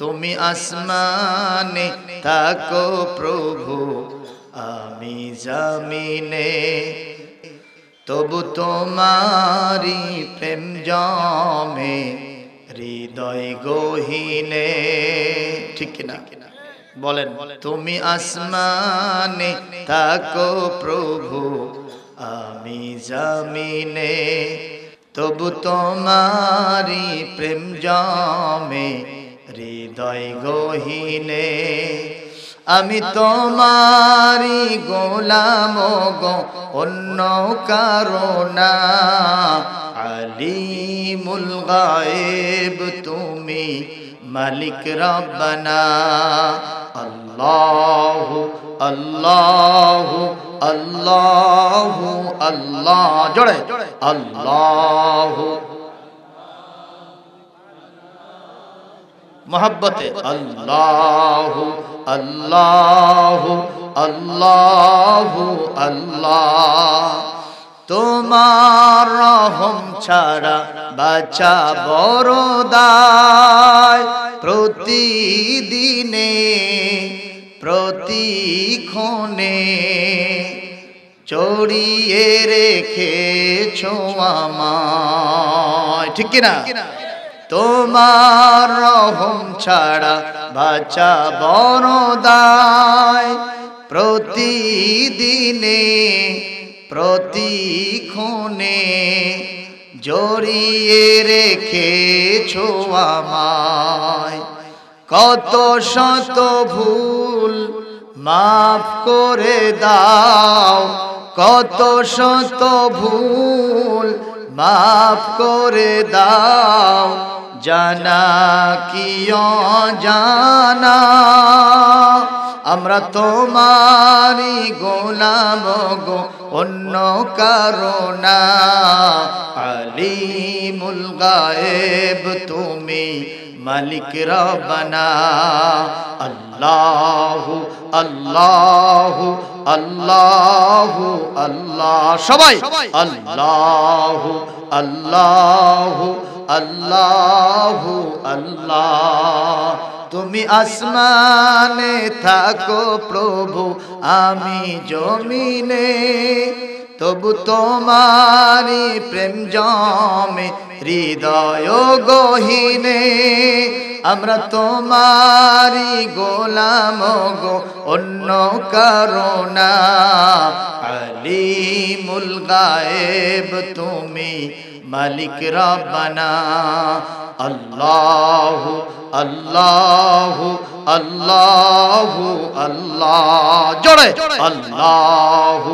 তুমি আসমানে থাকো প্রভু, আমি জমিনে, তবু তোমারি প্রেম জমে হৃদয় গহীনে। ঠিক না বলেন? তুমি আসমানে থাকো প্রভু, আমি জমিনে, তবু তোমারি প্রেম জমে হৃদয় গহীনে। আমি তোমারি গোলাম গো, অন্য কারো না। আলিমুল গায়েব তুমি, মালিক রব্বানা। আল্লাহু আল্লাহু আল্লাহু আল্লাহ, জোরে আল্লাহু, মোহাব্বতে আল্লাহু আল্লাহু আল্লাহু আল্লাহ। তোমার রহম ছাড়া বাঁচা বড় দায়, প্রতিদিনে প্রতিক্ষণে চড়িয়ে রেখেছো আমায়। ঠিক কিনা? তোমার রহম ছাড়া বাঁচা বড় দায়, প্রতিদিনে প্রতিক্ষণে জড়িয়ে রেখেছো আমায়। কত শত ভুল মাফ করে দাও, কত শত ভুল মাফ করে দাও, জানা কি অজানা। আমরা তোমারি গোলাম গো, অন্য কারো না। আলিমুল গায়েব তুমি, মালিক রব্বানা। আল্লাহু আল্লাহু আল্লাহু আল্লাহ, সবাই আল্লাহু আল্লাহু আল্লাহু আল্লাহ। তুমি আসমানে থাকো প্রভু, আমি জমিনে, তবু তোমারি প্রেম জমে হৃদয় গহীনে। আমরা তোমারি গোলাম গো, অন্য কারো না। আলিমুল গায়েব তুমি, মালিক রব্বানা। আল্লাহু আল্লাহু আল্লাহু আল্লাহ, জোরে আল্লাহু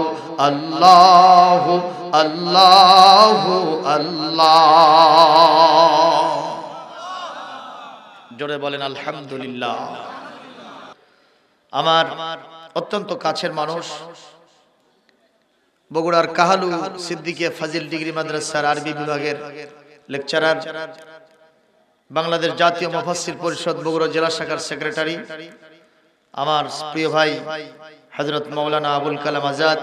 আল্লাহু আল্লাহু আল্লাহ। জোরে বলেন আলহামদুলিল্লাহ। আমার অত্যন্ত কাছের মানুষ, বগুড়ার কাহালু সিদ্দিকিয়া ফাজিল ডিগ্রি মাদ্রাসার আরবি বিভাগের লেকচারার, বাংলাদেশ জাতীয় মুফাসসির পরিষদ বগুড়া জেলা শাখার সেক্রেটারি, আমার প্রিয় ভাই হযরত মাওলানা আবুল কালাম আজাদ,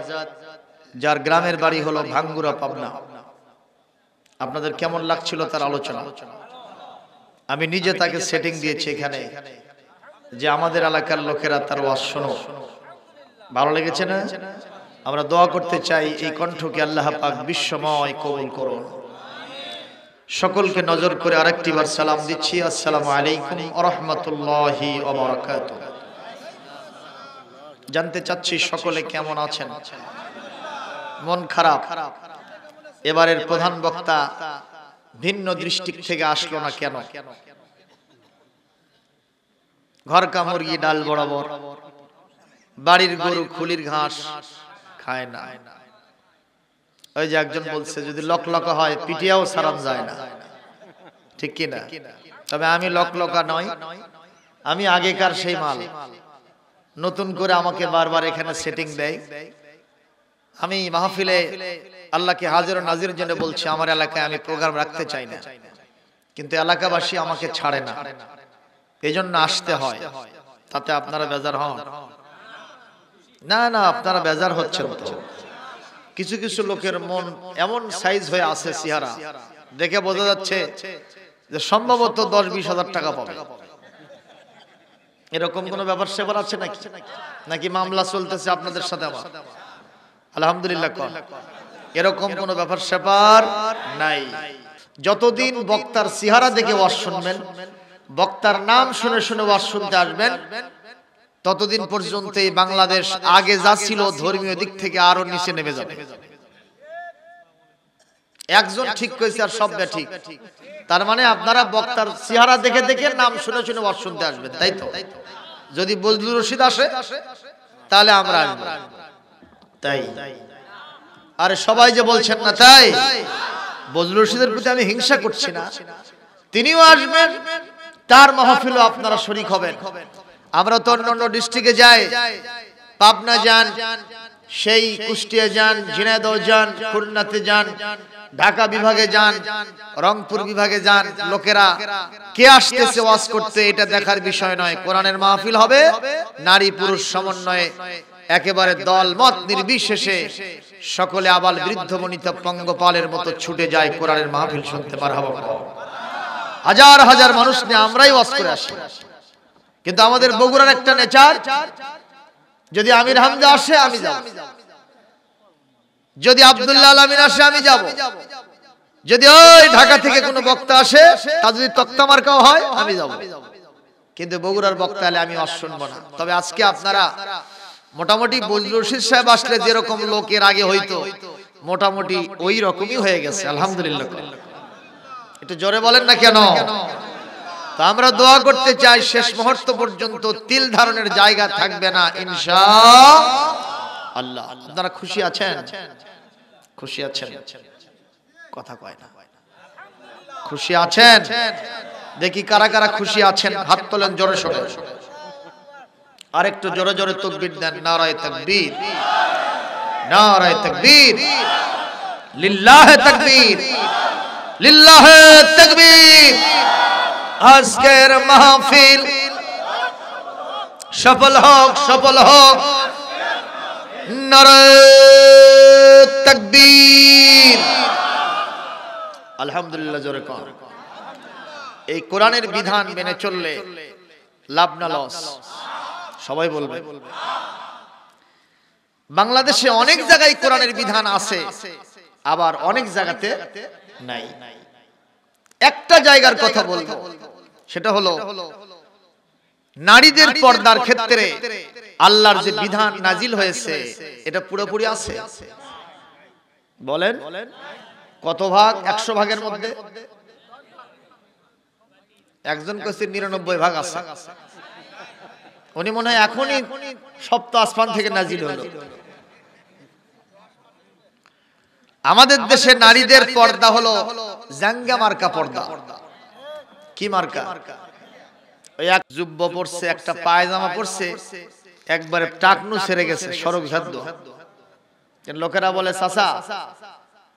যার গ্রামের বাড়ি হলো ভাঙ্গুরা, পাবনা। আপনাদের কেমন লাগছিল তার আলোচনা? আমি নিজে তাকে সেটিং দিয়েছি এখানে, যে আমাদের এলাকার লোকেরা তার ওয়াজ শোনো। ভালো লেগেছে না? আমরা দোয়া করতে চাই এই কণ্ঠকে আল্লাহ পাক বিশ্বময় কবুল করুন। সকলকে নজর করে আরেকটি বার সালাম দিচ্ছি, আসসালামু আলাইকুম ওয়া রাহমাতুল্লাহি ওয়া বারাকাতুহু। জানতে চাচ্ছি সকলে কেমন আছেন? মন খারাপ? এবারের প্রধান বক্তা ভিন্ন দৃষ্টিক থেকে আসলো না কেন? ঘরকা মুরগি ডাল বরাবর, বাড়ির গরু খুলির ঘাস খায় না। ওই যে একজন বলছে, যদি লকলকা হয় পিটিয়াও সারান যায় না। ঠিক কি না? তবে আমি লকলকা নই, আমি আগেকার সেই মাল। নতুন করে আমাকে বারবার এখানে সেটিং দেয়। আমি মাহফিলে আল্লাহকে হাজির ও নাজিরের জন্য বলছি, আমার এলাকায় আমি প্রোগ্রাম রাখতে চাই না, কিন্তু এলাকাবাসী আমাকে ছাড়ে না, এজন্য আসতে হয়। তাতে আপনারা বেজার হন না? না, আপনারা বেজার হচ্ছেন তো। কিছু কিছু লোকের মন এমন সাইজ হয়ে আছে, চেহারা দেখে বোঝা যাচ্ছে যে সম্ভবত 10-20 হাজার টাকা পাবে। এরকম কোন ব্যাপার সেবার আছে নাকি? নাকি মামলা চলতেছে আপনাদের সাথে আমার? আলহামদুলিল্লাহ, এরকম কোন ব্যাপার সেবার নাই। যতদিন বক্তার চেহারা দেখে ওয়াজ শুনবেন, বক্তার নাম শুনে শুনে ওয়াজ শুনতে আসবেন, ততদিন পর্যন্ত এই বাংলাদেশ আগে যা ছিল ধর্মীয় দিক থেকে আরো নিচে নেমে যাবে। একজন ঠিক কইছে আর সব ঠিক, তার মানে আপনারা বক্তার চেহারা দেখে দেখে নাম শুনে শুনে ওয়াজ শুনতে আসবেন, তাই তো? যদি বজলুর রশিদ আসে তাহলে আমরা আসব, তাই? আরে সবাই যে বলছেন না তাই? বজলুর রশিদের প্রতি আমি হিংসা করছি না, তিনিও আসবেন, তার মাহফিলও আপনারা শরীক হবেন। আমরা তো অন্য ডিস্ট্রিক্টে যাই, পাবনা যান, সেই কুষ্টিয়া যান, ঝিনাইদহ যান, খুলনাতে যান, ঢাকা বিভাগে যান, রংপুর বিভাগে যান, লোকেরা কে আসতেছে ওয়াজ করতে এটা দেখার বিষয় নয়। কোরআনের মাহফিল হবে, নারী পুরুষ সমন্বয়ে একেবারে দল মত নির্বিশেষে সকলে আবাল বৃদ্ধ বনিতা পঙ্গপালের মতো ছুটে যায় কোরআনের মাহফিল শুনতে। মারহাবা। হাজার হাজার মানুষ নিয়ে আমরাই ওয়াজ করে আসি, কিন্তু আমাদের বগুড়ার একটা নেচার, যদি আমির হামজা আসে আমি যাব, যদি আব্দুল্লাহ আলামিন আসে আমি যাব, যদি ওই ঢাকা থেকে কোনো বক্তা আসে তা যদি তক্তা মার্কাও হয় আমি যাব, কিন্তু বগুড়ার বক্তা হলে আমি ওয়াজ শুনবো না। তবে আজকে আপনারা মোটামুটি বজলুর রশিদ সাহেব আসলে যেরকম লোকের আগে হইতো মোটামুটি ওই রকমই হয়ে গেছে, আলহামদুলিল্লাহ। একটু জোরে বলেন না কেন? তো আমরা দোয়া করতে চাই শেষ মুহূর্ত পর্যন্ত তিল ধারণের জায়গা থাকবে না ইনশাআল্লাহ। আপনারা খুশি আছেন? খুশি আছেন? কথা কয় না। খুশি আছেন? দেখি কারা কারা খুশি আছেন, হাত তোলেন জোরে সোরে। আরেকটু জোরে জোরে তাকবীর দেন। নারায়ে তাকবীর, নারায়ে তাকবীর, লিল্লাহে তাকবীর, লিল্লাহে তাকবীর। আজকের মাহফিল সফল হোক, সফল হোক। নারায়ে তাকবীর। আলহামদুলিল্লাহ, জোরে কর। এই কোরআনের বিধান মেনে চললে লাভ না লস? সবাই বলবে। বাংলাদেশে অনেক জায়গায় কোরআনের বিধান আছে, আবার অনেক জায়গাতে নাই। একটা জায়গার কথা বলবো, সেটা হলো নারীদের পর্দার ক্ষেত্রে আল্লাহর যে বিধান নাজিল হয়েছে এটা পুরোপুরি আছে। বলেন কত ভাগ? 100 ভাগের মধ্যে একজন কইছে 99 ভাগ আছে। উনি মনে হয় এখনই সপ্ত আসমান থেকে নাজিল হলো। আমাদের দেশে নারীদের পর্দা হলো জাঙ্গা মার্কা পর্দা। কি মার্কা? ওই এক জুব্ব পরছে, একটা পায়জামা পরছে, একবারে টাকনু ছেড়ে গেছে, সরক ঝাদ্দ। লোকেরা বলে চাচা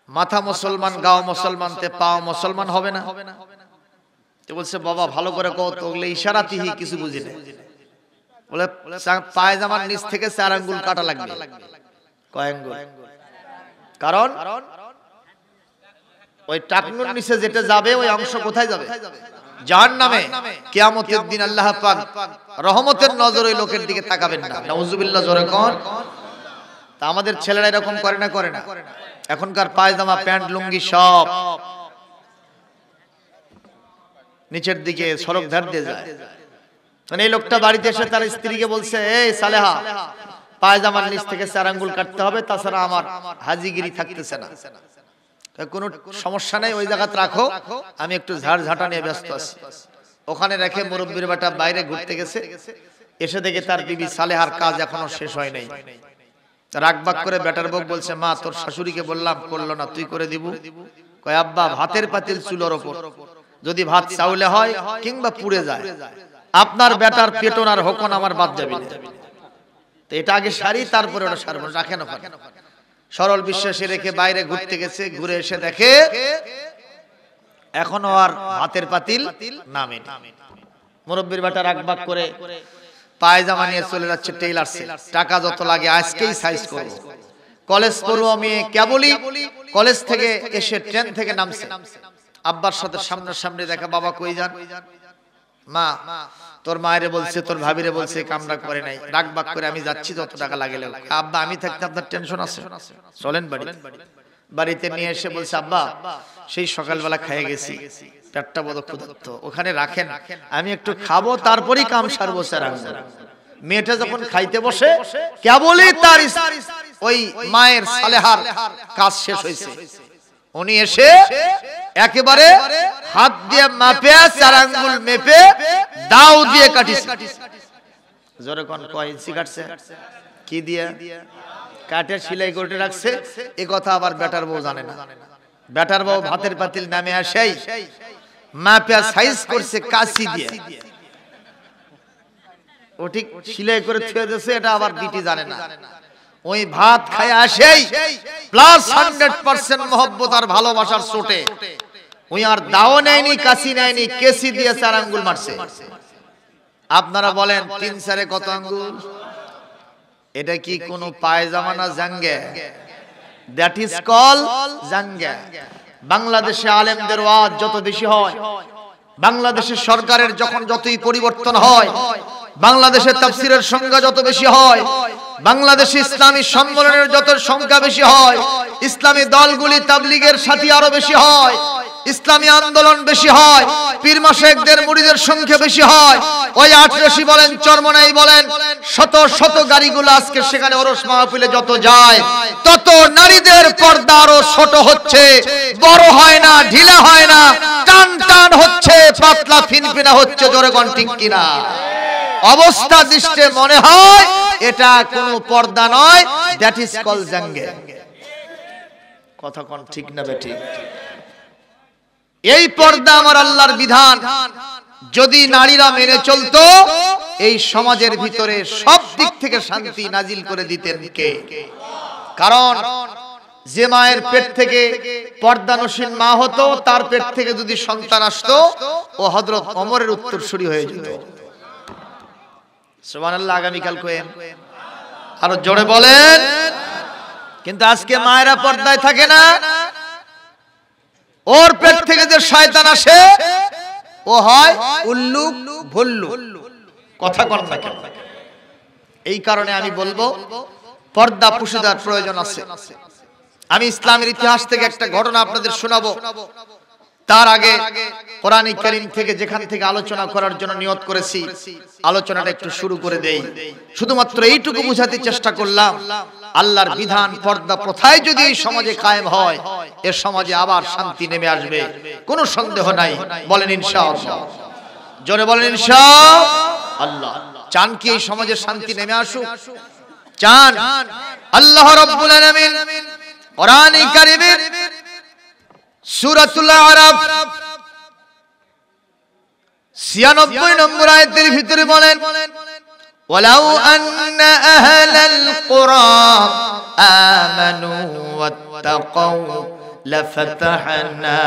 মাথা মুসলমান, গাও মুসলমান, তে পাও মুসলমান হবে না? তো বলছে বাবা ভালো করে কও তো, ওগুলো ইশারাতিহি, কিছু বুঝি না। বলে পায়জামার নিচ থেকে 4 আঙ্গুল কাটা লাগবে। কয় আঙ্গুল? কারণ ওই টাকনুর নিচে যেটা যাবে ওই অংশ কোথায় যাবে? জাহান্নামে। কিয়ামতের দিন আল্লাহ পাক রহমতের নজর ওই লোকের দিকে তাকাবেন না। নাউজুবিল্লাহ, জোরে কোন। তা আমাদের ছেলেরা এরকম করে না? করে না? এখনকার পায়জামা, প্যান্ট, লুঙ্গি সব নিচের দিকে সড়ক ধার দিয়ে যায়। মানে এই লোকটা বাড়িতে এসে তার স্ত্রীকে বলছে, এই সালেহা পায়জামার নিচ থেকে 4 আঙ্গুল কাটতে হবে, তাছাড়া আমার হাজিগিরি থাকতেছে না। কোনো সমস্যা নেই, ওই জায়গাতে রাখো, আমি একটু ঝাড় ঝাঁটা নিয়ে ব্যস্ত আছি। ওখানে রেখে মুরব্বির বেটা বাইরে ঘুরতে গেছে, এসে দেখে তার বিবি সালেহার কাজ এখনো শেষ হয় নাই। রাগবাগ করে বেটার বউ বলছে, মা তোর শাশুড়িকে বললাম, করলো না, তুই করে দিব? কয় আব্বা ভাতের পাতিল চুলোর ওপর, যদি ভাত চাউলে হয় কিংবা পুড়ে যায়, আপনার বেটার পেটন আর হকন আমার বাদ যাবে না। তো এটা আগে সারি, তারপরে ওটা সারবো, রাখেন ওখানে। সরল বিশ্বাসে রেখে বাইরে ঘুরতে গেছে, ঘুরে এসে দেখে এখনো আর ভাতের পাতিল নামে। মুরব্বির বেটা রাগবাগ করে পায়জামা নিয়ে চলে যাচ্ছে টেইলার্সে, টাকা যত লাগে আজকেই সাইজ করব। কলেজ পড়ুয়া মেয়ে কেবলই কলেজ থেকে এসে ট্রেন থেকে নামছে, আব্বার সাথে সামনাসামনি দেখা। বাবা কই যান? মা তোর মায়েরে বলছে তোর ভাবিরে বলছে কামরা করে নাই, রাগ বাগ করে আমি যাচ্ছি যত টাকা লাগে। আব্বা আমি থাকতে আপনার টেনশন আছে, চলেন বাড়ি। বাড়িতে নিয়ে এসে বলছে আব্বা সেই সকালবেলা খেয়ে গেছি, পেটটা বড় ক্ষুধার্ত, ওখানে রাখেন আমি একটু খাবো তারপরেই কাম সারবো স্যার। মেয়েটা যখন খাইতে বসে কেবলই তার ওই মায়ের সালেহার কাজ শেষ হয়েছে, উনি এসে একেবারে হাত দিয়ে মাপে 4 আঙ্গুল মেপে দাও দিয়ে কাটিছে। জোরে কোন কয় ইঞ্চি কাটছে? কি দিয়ে কাটে সেলাই করে রাখছে। এই কথা আবার বেটার বউ জানে না। বেটার বউ ভাতের পাতিল নামে আসেই মাপে সাইজ করছে কাঁচি দিয়ে, ও ঠিক সেলাই করে থুয়ে দিয়েছে, এটা আবার বিটি জানে না। ওই ভাত খায় আসেই প্লাস 100% মহব্বত আর ভালোবাসার চোটে ওই আর দাও নেয়নি, কাশি নেয়নি, কেসি দিয়ে 4 আঙ্গুল মারছে। আপনারা বলেন 3 4 কত আঙ্গুল? এটা কি কোন পায়জামা না জাঙ্গে? দ্যাট ইজ কল জাঙ্গে। বাংলাদেশে আলেমদের ওয়াজ যত বেশি হয়, বাংলাদেশের সরকারের যখন যতই পরিবর্তন হয়, বাংলাদেশের তাফসীরের সংখ্যা যত বেশি হয়, বাংলাদেশে ইসলামী সম্মেলনের যত সংখ্যা বেশি হয়, ইসলামী দলগুলি তাবলীগের সাথে আরো বেশি হয়, ইসলামী আন্দোলন বেশি হয়, পীর মাশায়েখদের মুরিদের সংখ্যা বেশি হয়। ওই আটরাশি বলেন, চরমনাই বলেন, শত শত গাড়িগুলো আজকে সেখানে ওরস মাহফিলে যত যায়, তত নারীদের পর্দা আরো ছোট হচ্ছে, বড় হয় না, ঢিলা হয় না, টান টান হচ্ছে, পাতলা ফিনফিনা হচ্ছে। জোরে কোন ঠিক কিনা? অবস্থা দৃষ্টে মনে হয় এটা কোনো পর্দা নয়, দ্যাট ইজ কল জাঙ্গে। কথা কোন ঠিক না বেঠিক? এই পর্দা আমার আল্লাহর বিধান, যদি নারীরা মেনে চলতো এই সমাজের ভিতরে সব দিক থেকে শান্তি নাজিল করে দিতেন কে? কারণ যে মায়ের পেট থেকে পর্দানসীন মা হতো, তার পেট থেকে যদি সন্তান আসতো ও হযরত ওমরের উত্তরসূরি হয়ে যেত। সুবহানাল্লাহ। আগামীকাল কোয়েন আরো জোরে বলেন। কিন্তু আজকে মায়েরা পর্দায় থাকে না, ওর পেট থেকে যে শয়তান আসে ও হয় উল্লুক ভল্লুক। কথা কোন না কেন? এই কারণে আমি বলবো পর্দা পুশিদার প্রয়োজন আছে। আমি ইসলামের ইতিহাস থেকে একটা ঘটনা আপনাদের শোনাবো। তার আগে কোরআন কারীম থেকে যেখান থেকে আলোচনা করার জন্য নিয়ত করেছি, আলোচনাটা একটু শুরু করে দেই। শুধুমাত্র এইটুকু বুঝাতে চেষ্টা করলাম, আল্লাহর বিধান পর্দা প্রথায় যদি এই সমাজে কায়েম হয়, এর সমাজে আবার শান্তি নেমে আসবে, কোনো সন্দেহ নাই। বলেন ইনশাআল্লাহ। জোরে বলেন ইনশাআল্লাহ। চান কি এই সমাজে শান্তি নেমে আসুক? চান? আল্লাহ রাব্বুল আলামিন কোরআন কারীমের সূরাতুল আরাফ 96 নম্বর আয়াতের ভিতরে বলেন, ওয়ালাউ আন্না আহলাল কুরা আমানু ওয়াত্তাকাউ লাফাতাহনা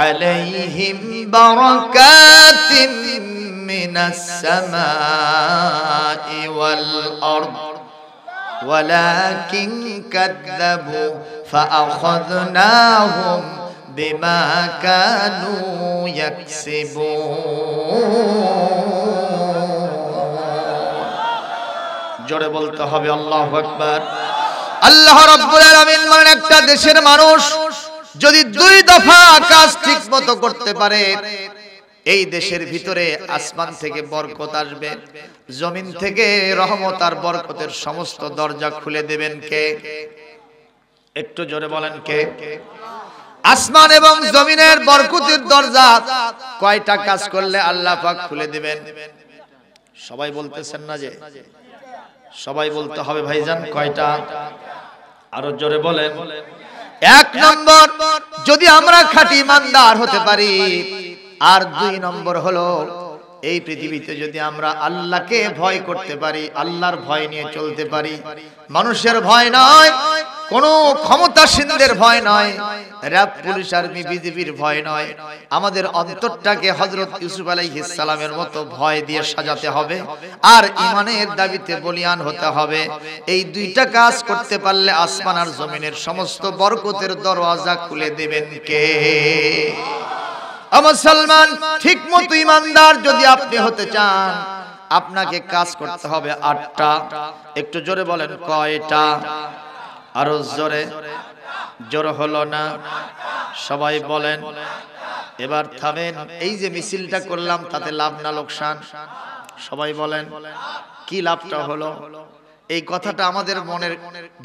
আলাইহিম বারাকাতিন মিনাস সামাই ওয়াল আরদ ওয়ালাকিন কাযযাবু فأخذناهم بما كانوا يكسبون। জোরে বলতে হবে আল্লাহু আকবার। আল্লাহ রাব্বুল আলামিন মানে একটা দেশের মানুষ যদি 2 দফা কাজ ঠিকমতো করতে পারে, এই দেশের ভিতরে আসমান থেকে বরকত আসবে, জমিন থেকে রহমত আর বরকতের সমস্ত দরজা খুলে দেবেন কে? একটু জোরে বলেন কে? আসমান এবং জমিনের বরকতের দরজা কয়টা কাজ করলে আল্লাহ পাক খুলে দিবেন? সবাই বলতেছেন না যে? সবাই বলতে হবে ভাইজান, কয়টা? আরো জোরে বলেন। 1 নম্বর, যদি আমরা খাঁটি ইমানদার হতে পারি। আর 2 নম্বর হলো এই পৃথিবীতে যদি আমরা আল্লাহকে ভয় করতে পারি, আল্লাহর ভয় নিয়ে চলতে পারি, মানুষের ভয় নয়, কোন ক্ষমতাসীনদের ভয় নয়, র‍্যাব, পুলিশ, আর্মি, বিজেপির ভয় নয়, আমাদের অন্তরটাকে হযরত ইউসুফ আলাইহিস সালামের মতো ভয় দিয়ে সাজাতে হবে আর ঈমানের দাবিতে বলিয়ান হতে হবে। এই 2টা কাজ করতে পারলে আসমান আর জমিনের সমস্ত বরকতের দরওয়াজা খুলে দেবেন কে? মুসলমান ঠিকমতো ইমানদার যদি আপনি হতে চান, আপনাকে কাজ করতে হবে 8টা। একটু জোরে বলেন কয়টা? আরো জোরে। জোর হলো না, সবাই বলেন। এবার থামেন। এই যে মিছিলটা করলাম তাতে লাভ না লোকসান? সবাই বলেন কি লাভটা হলো? এই কথাটা আমাদের মনের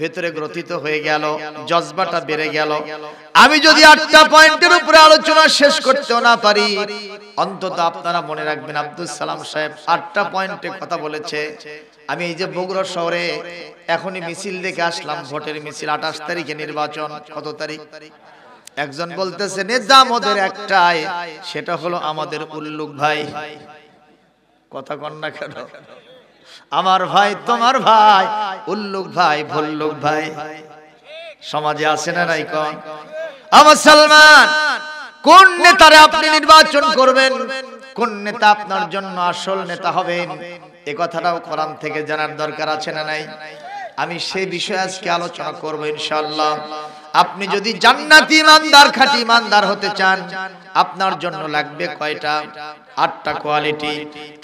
ভেতরে গ্রথিত হয়ে গেল, জজবাটা বেড়ে গেল। আমি যদি 8টা পয়েন্টের উপরে আলোচনা শেষ করতেও না পারি, অন্তত আপনারা মনে রাখবেন আব্দুল সালাম সাহেব 8টা পয়েন্টে কথা বলেছে। আমি এই যে বগুড়া শহরে এখনই মিছিল দেখে আসলাম, ভোটের মিছিল, 28 তারিখে নির্বাচন। কত তারিখ? একজন বলতেছে নেতা মোদের একটাই, সেটা হলো আমাদের উল্লুক ভাই। কথা কন না কেন? আমার ভাই, তোমার ভাই, উল্লুক ভাই, ভল্লুক ভাই সমাজে আছে না নাই? কোন মুসলমান, কোন নেতারে আপনি নির্বাচন করবেন, কোন নেতা আপনার জন্য আসল নেতা হবেন, এই কথাটাও কোরআন থেকে জানার দরকার আছে না নাই? আমি সেই বিষয়ে আজকে আলোচনা করব ইনশাআল্লাহ। আপনি যদি জান্নাতি ইমানদার, খাঁটি ইমানদার হতে চান, আপনার জন্য লাগবে কয়টা? 8টা কোয়ালিটি।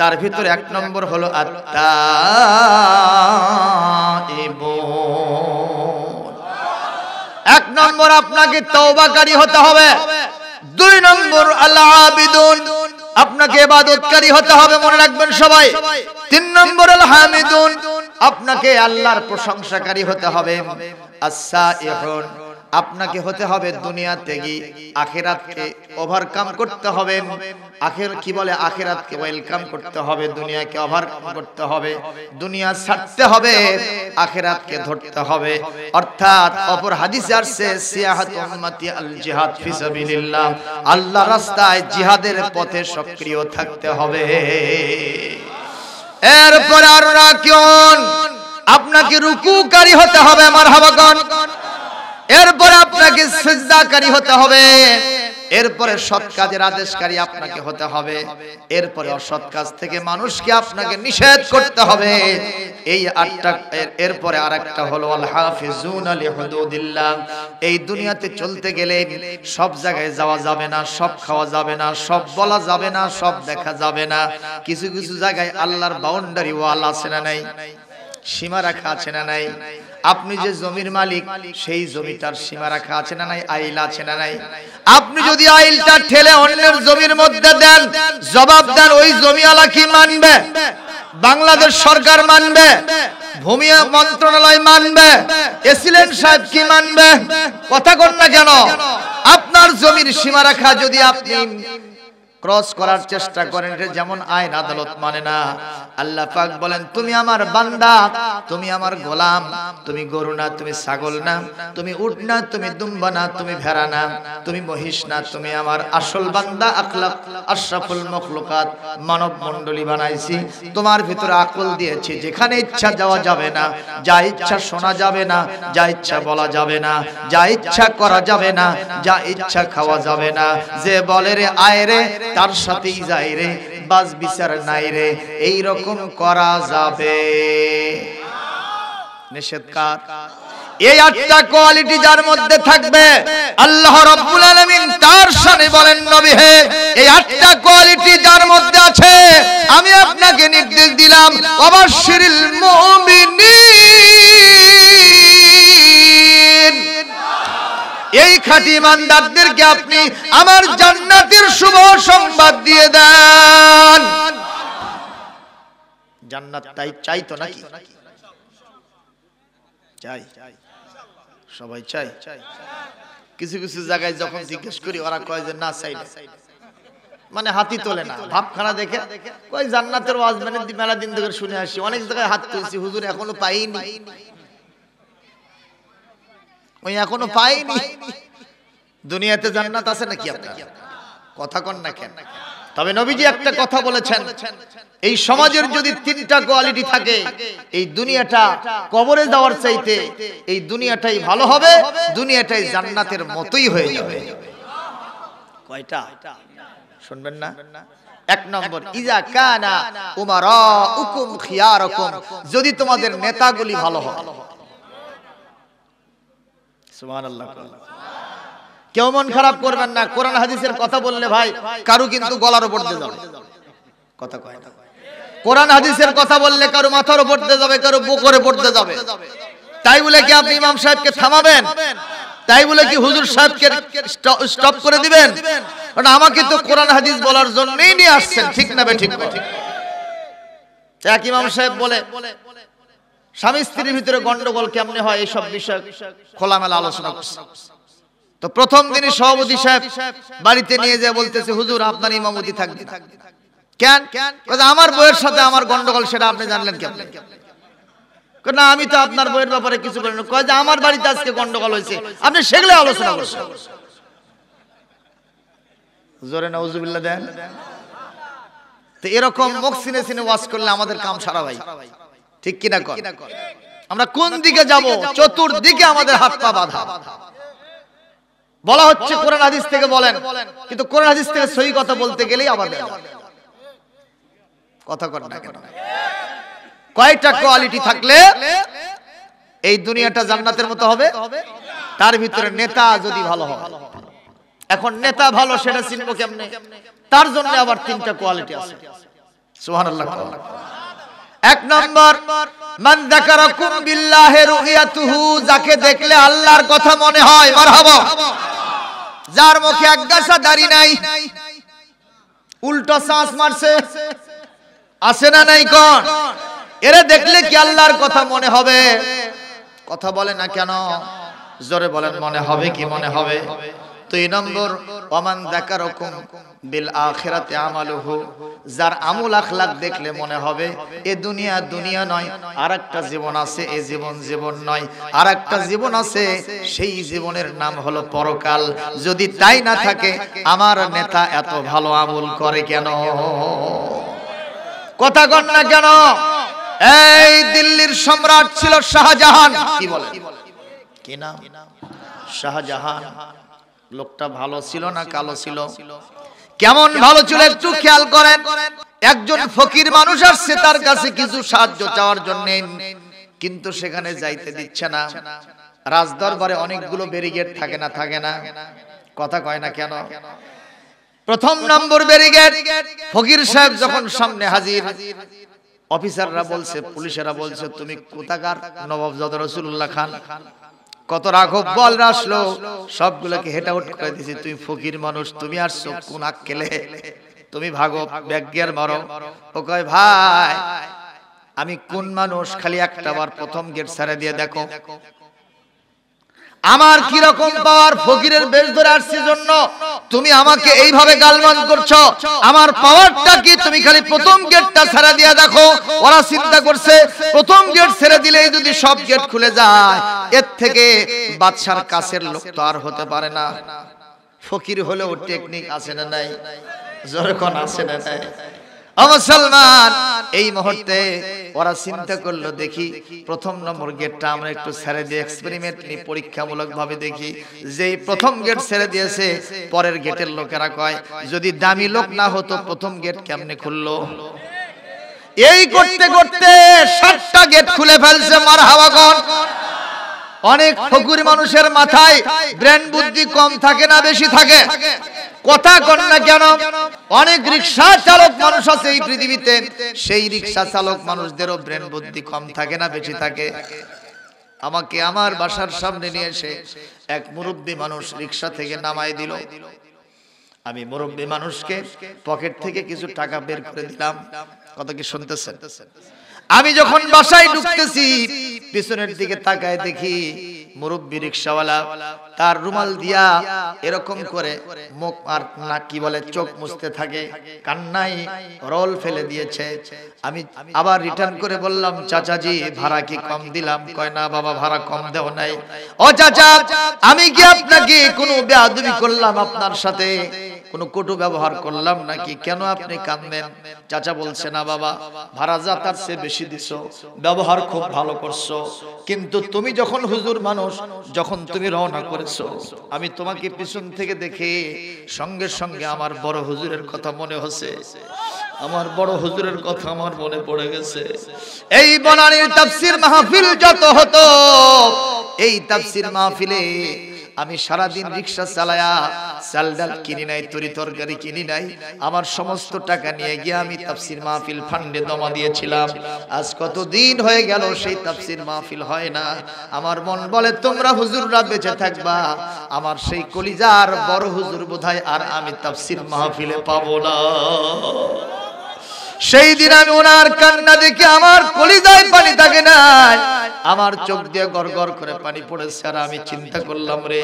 তার ভিতরে 1 নম্বর হলো আত-তাইবুন। 1 নম্বর আপনাকে তওবাকারী হতে হবে। 2 নম্বর আল-আবিদুন, আপনাকে ইবাদতকারী হতে হবে, মনে রাখবেন সবাই। 3 নম্বর আল-হামিদুন, আপনাকে আল্লাহর প্রশংসাকারী হতে হবে। আস-সাইহুন, আপনাকে হতে হবে দুনিয়াতে গিয়ে আখিরাতকে ওভারকাম করতে হবে। কি বলে? আখিরাতকে ওয়েলকাম করতে হবে, দুনিয়াকে ওভারকাম করতে হবে, দুনিয়া ছাড়তে হবে, আখিরাতকে ধরতে হবে। অর্থাৎ অপর হাদিসে আসছে সিয়াহাতু উম্মতি আল জিহাদ ফি সাবিলিল্লাহ, আল্লাহর রাস্তায় জিহাদের পথে সক্রিয় থাকতে হবে। এরপর আর রাকিউন, আপনাকে রুকুকারী হতে হবে, মারহাবা কোন। এরপরে আপনাকে সিজদাকারী হতে হবে। এরপরে সৎ কাজের আদেশকারী আপনাকে হতে হবে। এরপরে অসৎ কাজ থেকে মানুষকে আপনাকে নিষেধ করতে হবে। এই 8টা। এরপরে আরেকটা হলো আল হাফিজুনা লিহুদুদিল্লাহ। এই দুনিয়াতে চলতে গেলে সব জায়গায় যাওয়া যাবে না, সব খাওয়া যাবে না, সব বলা যাবে না, সব দেখা যাবে না। কিছু কিছু জায়গায় আল্লাহর বাউন্ডারি ওয়াল আছে না নাই? সীমা রাখা আছে না নাই? আপনি যে জমির মালিক, সেই জমিটার সীমা রাখা আছে না নাই? আইল আছে না নাই? আপনি যদি আইলটা ঠেলে অন্যের জমির মধ্যে দেন, জবাব দেন, ওই জমিওয়ালা কি মানবে? বাংলাদেশ সরকার মানবে? ভূমি মন্ত্রণালয় মানবে? এসিলেন্ট সাহেব কি মানবে? কথা কন না কেন? আপনার জমির সীমা রাখা যদি আপনি ক্রস করার চেষ্টা করেন, যেমন আইন আদালত মানে না। আল্লাহ পাক বলেন, তুমি আমার বান্দা, তুমি আমার গোলাম, তুমি গরু না, তুমি ছাগল না, তুমি উট না, তুমি দুম্বা না, তুমি ভেড়া না, তুমি মহিষ না, তুমি আমার আসল বান্দা, আখলাক আশরাফুল মাখলুকাত, মানব মণ্ডলী বানাইছি, তোমার ভিতরে আকল দিয়েছি, যেখানে ইচ্ছা যাওয়া যাবে না, যা ইচ্ছা শোনা যাবে না, যা ইচ্ছা বলা যাবে না, যা ইচ্ছা করা যাবে না, যা ইচ্ছা খাওয়া যাবে না। যে বলে রে আয় রে, তার সাথেই যাই রে, বাস বিচার নাই রে, এই রকম করা যাবে। নিষেধ কার? এই 8টা কোয়ালিটি যার মধ্যে থাকবে, আল্লাহ রাব্বুল আলামিন তার শানে বলেন, নবী হে, এই 8টা কোয়ালিটি যার মধ্যে আছে, আমি আপনাকে নির্দেশ দিলাম, ওয়াবাশশিরিল মুমিনিন, এই খাঁটি ইমানদারদেরকে আপনি আমার জান্নাতের শুভ সংবাদ দিয়ে দেন। জান্নাত তাই চাই তো নাকি? চাই, সবাই চাই। কিছু কিছু জায়গায় যখন জিজ্ঞেস করি, ওরা কয় যে না চাই না, মানে হাতই তোলে না, ভাবখানা দেখে কয় জান্নাতের ওয়াজ মানে মেলা দিন ধরে শুনে আসি, অনেক জায়গায় হাত তুলছি, হুজুর এখনো পাইনি, ওই এখনো পাইনি। দুনিয়াতে জান্নাত আছে নাকি? আপনার কথা কন না কেন? তবে নবীজি একটা কথা বলেছেন, এই সমাজের যদি 3টা কোয়ালিটি থাকে, এই দুনিয়াটা কবরে যাওয়ার চাইতে এই দুনিয়াটাই ভালো হবে, দুনিয়াটাই জান্নাতের মতোই হয়ে যাবে। কয়টা? শুনবেন না? 1 নম্বর, ইজা কানা উমারাউকুম খিয়ারুকুম, যদি তোমাদের নেতাগুলি ভালো হয়। সুবহানাল্লাহ। কেউ মন খারাপ করবেন না, কোরআন হাদিসের কথা বললে ভাই কারু কিন্তু গলার উপর দিয়ে যাবে, কথা কয় না। কোরআন হাদিসের কথা বললে কারো মাথার উপর দিয়ে যাবে, কারো বুকের উপর দিয়ে যাবে। তাই বলে কি আপনি ইমাম সাহেবকে থামাবেন? তাই বলে কি হুজুর সাহেবকে স্টপ করে দিবেন? কারণ আমাকে তো কোরআন হাদিস বলার জন্যই নিয়ে আসছেন, ঠিক না বে ঠিক? এক ইমাম সাহেব বলে স্বামী স্ত্রীর ভিতরে গন্ডগোল কেমনে হয় এইসব বিষয় খোলামেলা আলোচনা করছে। তো প্রথম দিনই সভাপতি সাহেব বাড়িতে নিয়ে যায়, বলতেছে হুজুর আপনার ইমামতি থাকবে না। কেন? আমার বউয়ের সাথে আমার গন্ডগোল, সেটা আপনি জানলেন কেমনে? না আমি তো আপনার বউয়ের ব্যাপারে কিছু বলি না। কয় যে আমার বাড়িতে আজকে গন্ডগোল হয়েছে, আপনি সেগুলো আলোচনা করছেন। জোরে নাউজুবিল্লাহ দেন। তো এরকম মুখ সিনে সিনে ওয়াজ করলে আমাদের কাম সারা ভাই, ঠিক কিনা কর? আমরা কোন দিকে যাব? চতুর্দিকে আমাদের হাত পা বাঁধা। বলা হচ্ছে কোরআন হাদিস থেকে বলেন, কিন্তু কোরআন হাদিস থেকে সহি কথা বলতে গেলেই আমাদের কথা কর না কেন? কয়টা কোয়ালিটি থাকলে এই দুনিয়াটা জান্নাতের মতো হবে? তার ভিতরে নেতা যদি ভালো হয়। এখন নেতা ভালো সেটা চিনবো কেমনে? তার জন্য আবার তিনটা কোয়ালিটি আছে। সুবহানাল্লাহ। এক নম্বর, মান যাকারাকুম বিল্লাহি রুইয়াতুহু, যাকে দেখলে আল্লাহর কথা মনে হয়। মারহাবা। যার মুখে এক গাছা দাড়ি নাই, উল্টো শ্বাস মারছে, আছে না নাই কোন? এরা দেখলে কি আল্লাহর কথা মনে হবে? কথা বলে না কেন? জোরে বলেন, মনে হবে কি মনে হবে? দুই নম্বর, ওমান যাকারাকুম বিল আখিরাতি আমালুহু, যার আমল আখলাক দেখলে মনে হবে এ দুনিয়া দুনিয়া নয়, আরেকটা জীবন আছে, এই জীবন জীবন নয়, আরেকটা জীবন আছে, সেই জীবনের নাম হলো পরকাল। যদি তাই না থাকে আমার নেতা এত ভালো আমল করে কেন? কথা কন না কেন? এই দিল্লির সম্রাট ছিল শাহজাহান। কি বলে, কি নাম? শাহজাহান। লোকটা ভালো ছিল না কালো ছিল? কেমন ভালো ছিল একটু খেয়াল করেন। একজন ফকির মানুষ আসছে তার কাছে কিছু সাহায্য চাওয়ার জন্য, কিন্তু সেখানে যাইতে দিচ্ছে না। রাজদরবারে অনেকগুলো ব্যারিকেড থাকে না? থাকে না? কথা কয় না কেন? প্রথম নম্বর ব্যারিকেড, ফকির সাহেব যখন সামনে হাজির, অফিসাররা বলছে, পুলিশেরা বলছে, তুমি কোথাকার? নবাবজাদা রাসূলুল্লাহ খান। কত রাঘব বল আসলো, সবগুলোকে হেট আউট করে দিয়েছে। তুমি ফকির মানুষ, তুমি আসছো কোন আক্কেলে? তুমি ভাগো, ব্যাগ গিয়ার মারো। ও কয় ভাই আমি কোন মানুষ, খালি একটা বার প্রথম গেট ছেড়ে দিয়ে দেখো আমার কি রকম পাওয়ার। ফকিরের বেশ ধরে আসছে জন্য তুমি আমাকে এইভাবে গালমান করছো, আমার পাওয়ারটা কি? তুমি খালি প্রথম গেটটা ছেড়ে দিয়ে দেখো। ওরা চিন্তা করছে প্রথম গেট ছেড়ে দিলেই যদি সব গেট খুলে যায়, এর থেকে বাদশার কাছের লোক তো আর হতে পারে না। ফকির হলেও টেকনিক আছে না নাই? যখন আছে না নাই? মুসলমান, এই মুহূর্তে ওরা চিন্তা করলো দেখি প্রথম নম্বর গেটটা আমরা একটু ছেড়ে দিয়ে এক্সপেরিমেন্টলি পরীক্ষামূলক ভাবে দেখি। যেই প্রথম গেট ছেড়ে দিয়েছে, পরের গেটের লোকেরা কয় যদি দামি লোক না হতো প্রথম গেট কেমনে খুললো? এই করতে করতে 7টা গেট খুলে ফেলছে। মারহাবা কোন? অনেক ফকির মানুষের মাথায় ব্রেন বুদ্ধি কম থাকে না বেশি থাকে? কথা কন না কেন? অনেক রিকশা চালক মানুষ আছে এই পৃথিবীতে, সেই রিকশা চালক মানুষদেরও ব্রেন বুদ্ধি কম থাকে না বেশি থাকে? আমাকে আমার বাসার সামনে নিয়ে এসে এক মুরব্বী মানুষ রিকশা থেকে নামায় দিল। আমি মুরব্বী মানুষকে পকেট থেকে কিছু টাকা বের করে দিলাম। কথা কি শুনতেছেন? আমি যখন বাসায় ঢুকতেছি, পিছনের দিকে তাকায় দেখি মুরব্বী রিকশাওয়ালা তার রুমাল দিয়া এরকম করে মুখ আর না কি বলে চোখ মুছতে থাকে, কান্নায় রোল ফেলে দিয়েছে। আমি আবার রিটার্ন করে বললাম, চাচাজি ভাড়া কি কম দিলাম? কয় না বাবা, ভাড়া কম দেও নাই। ও চাচা, আমি কি আপনাকে কোনো বেয়াদবি করলাম? আপনার সাথে কোনো কটু ব্যবহার করলাম নাকি? কেন আপনি কাঁদেন? চাচা বলছে না বাবা, ভাড়া যা তার চেয়ে বেশি দিছো, ব্যবহার খুব ভালো করছো, কিন্তু তুমি যখন হুজুর মানুষ, যখন তুমি রওনা করেছো, আমি তোমাকে পিছন থেকে দেখে সঙ্গে সঙ্গে আমার বড় হুজুরের কথা মনে হচ্ছে। আমার বড় হুজুরের কথা আমার মনে পড়ে গেছে। এই বনানীর তাফসীর মাহফিল যত হতো, এই তাফসীর মাহফিলে আমি সারা দিন রিকশা চালায়া চাল ডাল কিনি নাই, তরি তরকারি কিনি নাই, আমার সমস্ত টাকা নিয়ে গিয়ে আমি তাফসীর মাহফিল ফান্ডে জমা দিয়েছিলাম। আজ কত দিন হয়ে গেল সেই তাফসীর মাহফিল হয় না। আমার মন বলে তোমরা হুজুররা বেঁচে থাকবা, আমার সেই কলিজার বড় হুজুর বোধহয় আর আমি তাফসীর মাহফিলে পাবো না। সেই দিন আমি ওনার কান্না দেখে আমার কলিজায় পানি থাকে নাই, আমার চোখ দিয়ে গড়গড় করে পানি পড়েছে। আর আমি চিন্তা করলাম, রে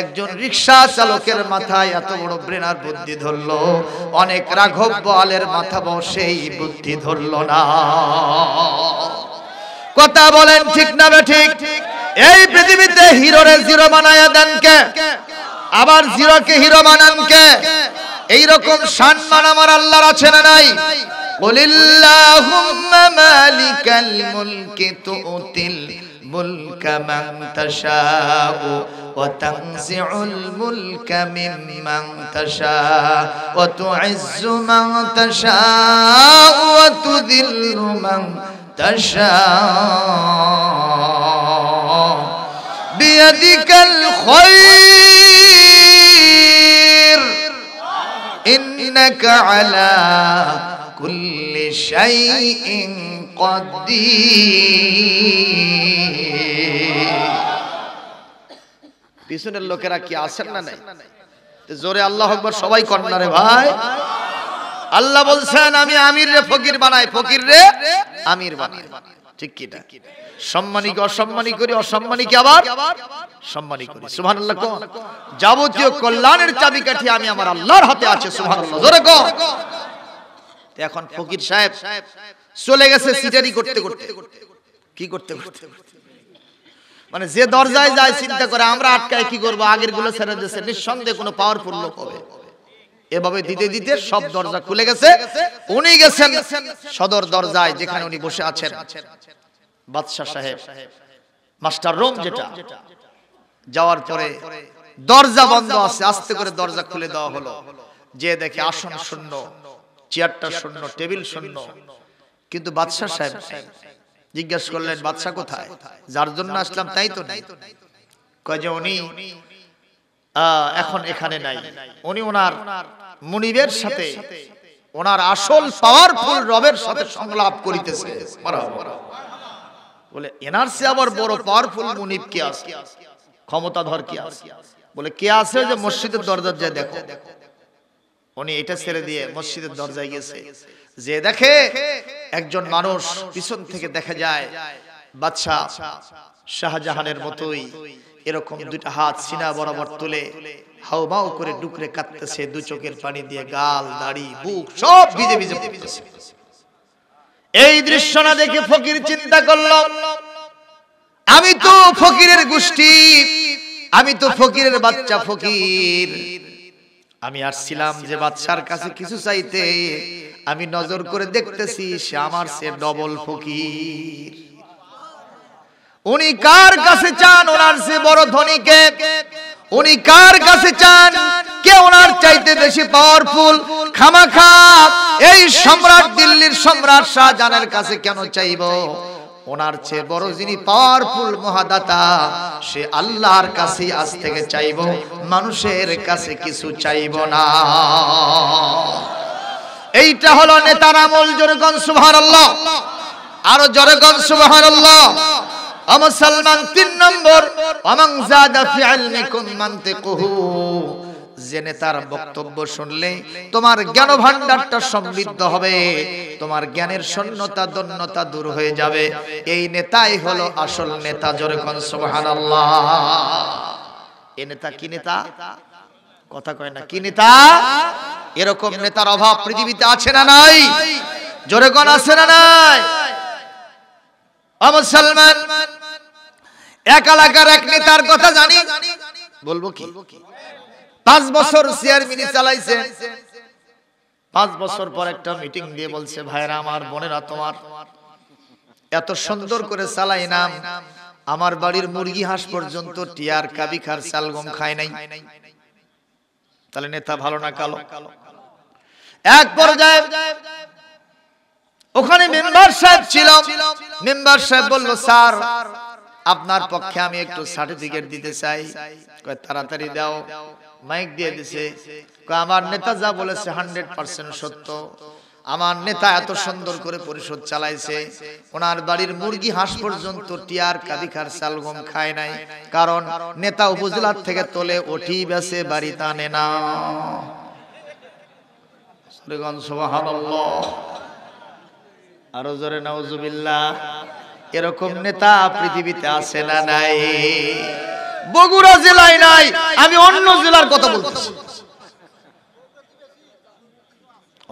একজন রিকশা চালকের মাথায় এত বড় ব্রেনার বুদ্ধি ধরলো, অনেক রাঘব বোয়ালের মাথা সেই বুদ্ধি ধরলো না। কথা বলেন ঠিক না বেঠিক? এই পৃথিবীতে হিরোরে জিরো বানায়া দেন কে? আবার জিরোকে হিরো বানান কে? এইরকম সম্মান আমার আল্লাহর আছে না নাই? কুলিল্লাহুম্মা মালিকাল মুলকি তুতিল মুলকা মান তাশাউ ওয়া তানজিউল মুলকা মিম্মান তাশাউ ওয়া তুইজ্জু মান তাশাউ ওয়া তুযিল্লু মান তাশাউ বিয়াদিকাল খায়র ইন্নাকা আলা কুল্লি শাইইন কাদির। পিছনের লোকেরা কি আছেন না নাই? জোরে আল্লাহু আকবার সবাই কর না রে ভাই। আল্লাহ বলছেন আমি আমির রে ফকির বানাই, ফকির রে আমির বানাই। ঠিক কি না? সম্মানীকে অসম্মানী করি, অসম্মানীকে আবার সম্মানী করি। সুবহানাল্লাহ কোন? যাবতীয় কল্যাণের চাবিকাঠি আমি আমার আল্লাহর হাতে আছে। সুবহানাল্লাহ জোরে কোন? এখন ফকির সাহেব চলে গেছে সিটারি করতে করতে। কি করতে করতে? মানে যে দরজায় যায় চিন্তা করে আমরা আটকায় কি করব, আগের গুলো ছেড়ে দিয়েছে, নিঃসন্দেহে কোনো পাওয়ারফুল লোক হবে। এভাবে দিতে দিতে সব দরজা খুলে গেছে। উনি গেছেন সদর দরজায়, যেখানে উনি বসে আছেন বাদশা সাহেব, মাস্টার রুম যেটা। যাওয়ার পরে দরজা বন্ধ আছে, আস্তে করে দরজা খুলে দেওয়া হলো। যে দেখে আসন শূন্য, চেয়ারটা শূন্য, টেবিল শূন্য, কিন্তু বাদশা সাহেব জিজ্ঞেস করলেন বাদশা কোথায়? যার জন্য আসলাম তাই তো নাই। কয় যে উনি এখন এখানে নাই, উনি ওনার মুনিবের সাথে, ওনার আসল পাওয়ারফুল রবের সাথে সংলাপ করিতেছে। বলে এনার চেয়ে আবার বড় পাওয়ারফুল মুনিব কে আছে, ক্ষমতাধর কে আছে? বলে কে আছে? যে মসজিদের দরজায় যায় দেখো। উনি এটা ছেড়ে দিয়ে মসজিদের দরজায় গেছে, যে দেখে একজন মানুষ পিছন থেকে দেখা যায় বাদশা শাহজাহানের মতোই এরকম দুইটা হাত সিনা বরাবর তুলে হাউমাউ করে ডুকরে কাঁদতেছে, দু চোখের পানি দিয়ে গাল দাড়ি বুক সব ভিজে ভিজে পড়তেছে। এই দৃশ্য না দেখে ফকির চিন্তা করল, আমি তো ফকিরের গোষ্ঠী, আমি তো ফকিরের বাচ্চা ফকির, আমি আসছিলাম যে বাদশার কাছে কিছু চাইতে, আমি নজর করে দেখতেছি সে আমার চেয়ে ডবল ফকির। উনি কার কাছে চান? ওনার চেয়ে বড় ধনীকে। উনি কার কাছে চান? কে ওনার চাইতে বেশি পাওয়ারফুল? খামাখা এই সম্রাট, দিল্লির সম্রাট শাহজাহানের কাছে কেন চাইব? ওনার চেয়ে বড় যিনি পাওয়ারফুল মহাদাতা, সে আল্লাহর কাছে আজ থেকে চাইব, মানুষের কাছে কিছু চাইব না। এইটা হলো নেতার আমল। জোরে কোন সুবহানাল্লাহ, আরো জোরে কোন সুবহানাল্লাহ। মুসলমান 3 নম্বর, ওয়ামান যাদা ফি ইলমিকুম মানতিকুহু, যে নেতার বক্তব্য শুনলে তোমার জ্ঞান ভান্ডারটা সমৃদ্ধ হবে, তোমার জ্ঞানের শূন্যতা দন্যতা দূর হয়ে যাবে, এই নেতাই হলো আসল নেতা। জোরে কোন সুবহানাল্লাহ। এই নেতা কি নেতা? কথা কয় না, কি নেতা? এরকম নেতার অভাব পৃথিবীতে আছে না নাই? জোরে কোন আছে না নাই? মুসলমান, এক এলাকার এক নেতার কথা জানি, বলবো কি? 5 বছর চেয়ারম্যানি চালাইছে। 5 বছর পর একটা মিটিং দিয়ে বলছে, ভাইরা আমার, বোনেরা, তোমার এত সুন্দর করে চালাইলাম, আমার বাড়ির মুরগি হাঁস পর্যন্ত টিয়ার কাবি খার চাল গম খায় নাই। তাহলে নেতা ভালো না কালো? এক পর্যায়ে ওখানে মেম্বার সাহেব ছিল। মেম্বার সাহেব বলল, স্যার আপনার পক্ষে আমি একটু সার্টিফিকেট দিতে চাই। কয় তাড়াতাড়ি দাও। মাইক দিয়ে দিছে। কয় আমার নেতা যা বলেছে 100% সত্য। আমার নেতা এত সুন্দর করে পরিষদ চালাইছে, ওনার বাড়ির মুরগি হাঁস পর্যন্ত টিয়ার কাদিখার চাল গম খায় নাই, কারণ নেতা উপজেলার থেকে তোলে ওঠি বেছে বাড়িতে আনে না। সুবহানাল্লাহ, আরো জোরে নাউজুবিল্লাহ। এরকম নেতা পৃথিবীতে আছে না নাই? বগুড়া জেলায় নাই, আমি অন্য জেলার কথা বলতেছি।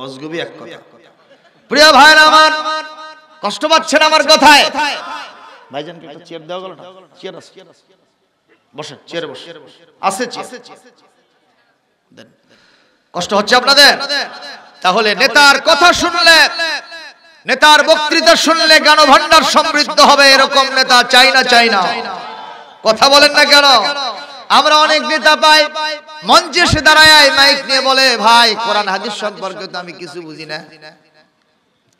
অজগবি এক কথা। প্রিয় ভাইরা আমার, কষ্ট পাচ্ছেন আমার কথায়? ভাইজান কি একটা চেয়ার দেওয়া গেল না? চেয়ার আছে, বসেন, চেয়ারে বসেন। আছে চেয়ার, দেন। কষ্ট হচ্ছে আপনাদের? তাহলে নেতার কথা শুনলে, নেতার বক্তৃতা শুনলে জ্ঞান ভান্ডার সমৃদ্ধ হবে, এরকম নেতা চাই না? চাই না? কথা বলেন না কেন? আমরা অনেক নেতা পাই মঞ্চে এসে দাঁড়ায় মাইক নিয়ে বলে, ভাই কোরআন হাদিস সম্পর্কে তো আমি কিছু বুঝি না,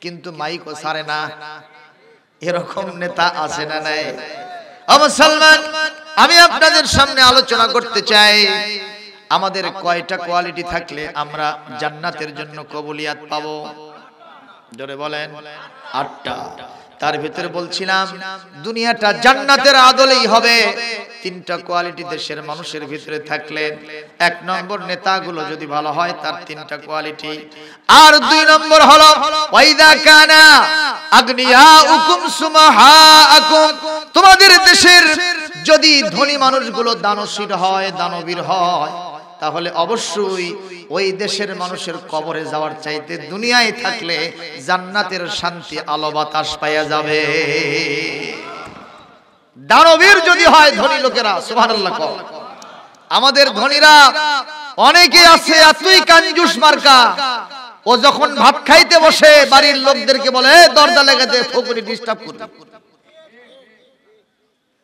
কিন্তু মাইকও ছাড়ে না। এরকম নেতা আছে না নাই? মুসলমান, আমি আপনাদের সামনে আলোচনা করতে চাই, আমাদের কয়টা কোয়ালিটি থাকলে আমরা জান্নাতের জন্য কবুলিয়াত পাবো? জোরে বলেন। 8টা। তার ভিতরে বলছিলাম দুনিয়াটা জান্নাতের আদলেই হবে। 3টা কোয়ালিটি দেশের মানুষের ভিতরে থাকলে, 1 নম্বর নেতাগুলো যদি ভালো হয় তার 3টা কোয়ালিটি, আর 2 নম্বর হলো ওয়াইদা কানা আগনিয়াউকুম সুমাহাআকুম, তোমাদের দেশের যদি ধনী মানুষগুলো দানশীল হয়, দানবীর হয়, তাহলে অবশ্যই ওই দেশের মানুষের কবরে যাওয়ার চাইতে দুনিয়ায় থাকলে জান্নাতের শান্তি আলো বাতাস পাওয়া যাবে। দানবীর যদি হয় ধনী লোকেরা, সুবহানাল্লাহ। আমাদের ধনীরা অনেকে আছে এতই কাঞ্জুস মার্কা, ও যখন ভাত খাইতে বসে বাড়ির লোকদেরকে বলে দরজা লাগাতে, ফকুনি ডিস্টার্ব করবে।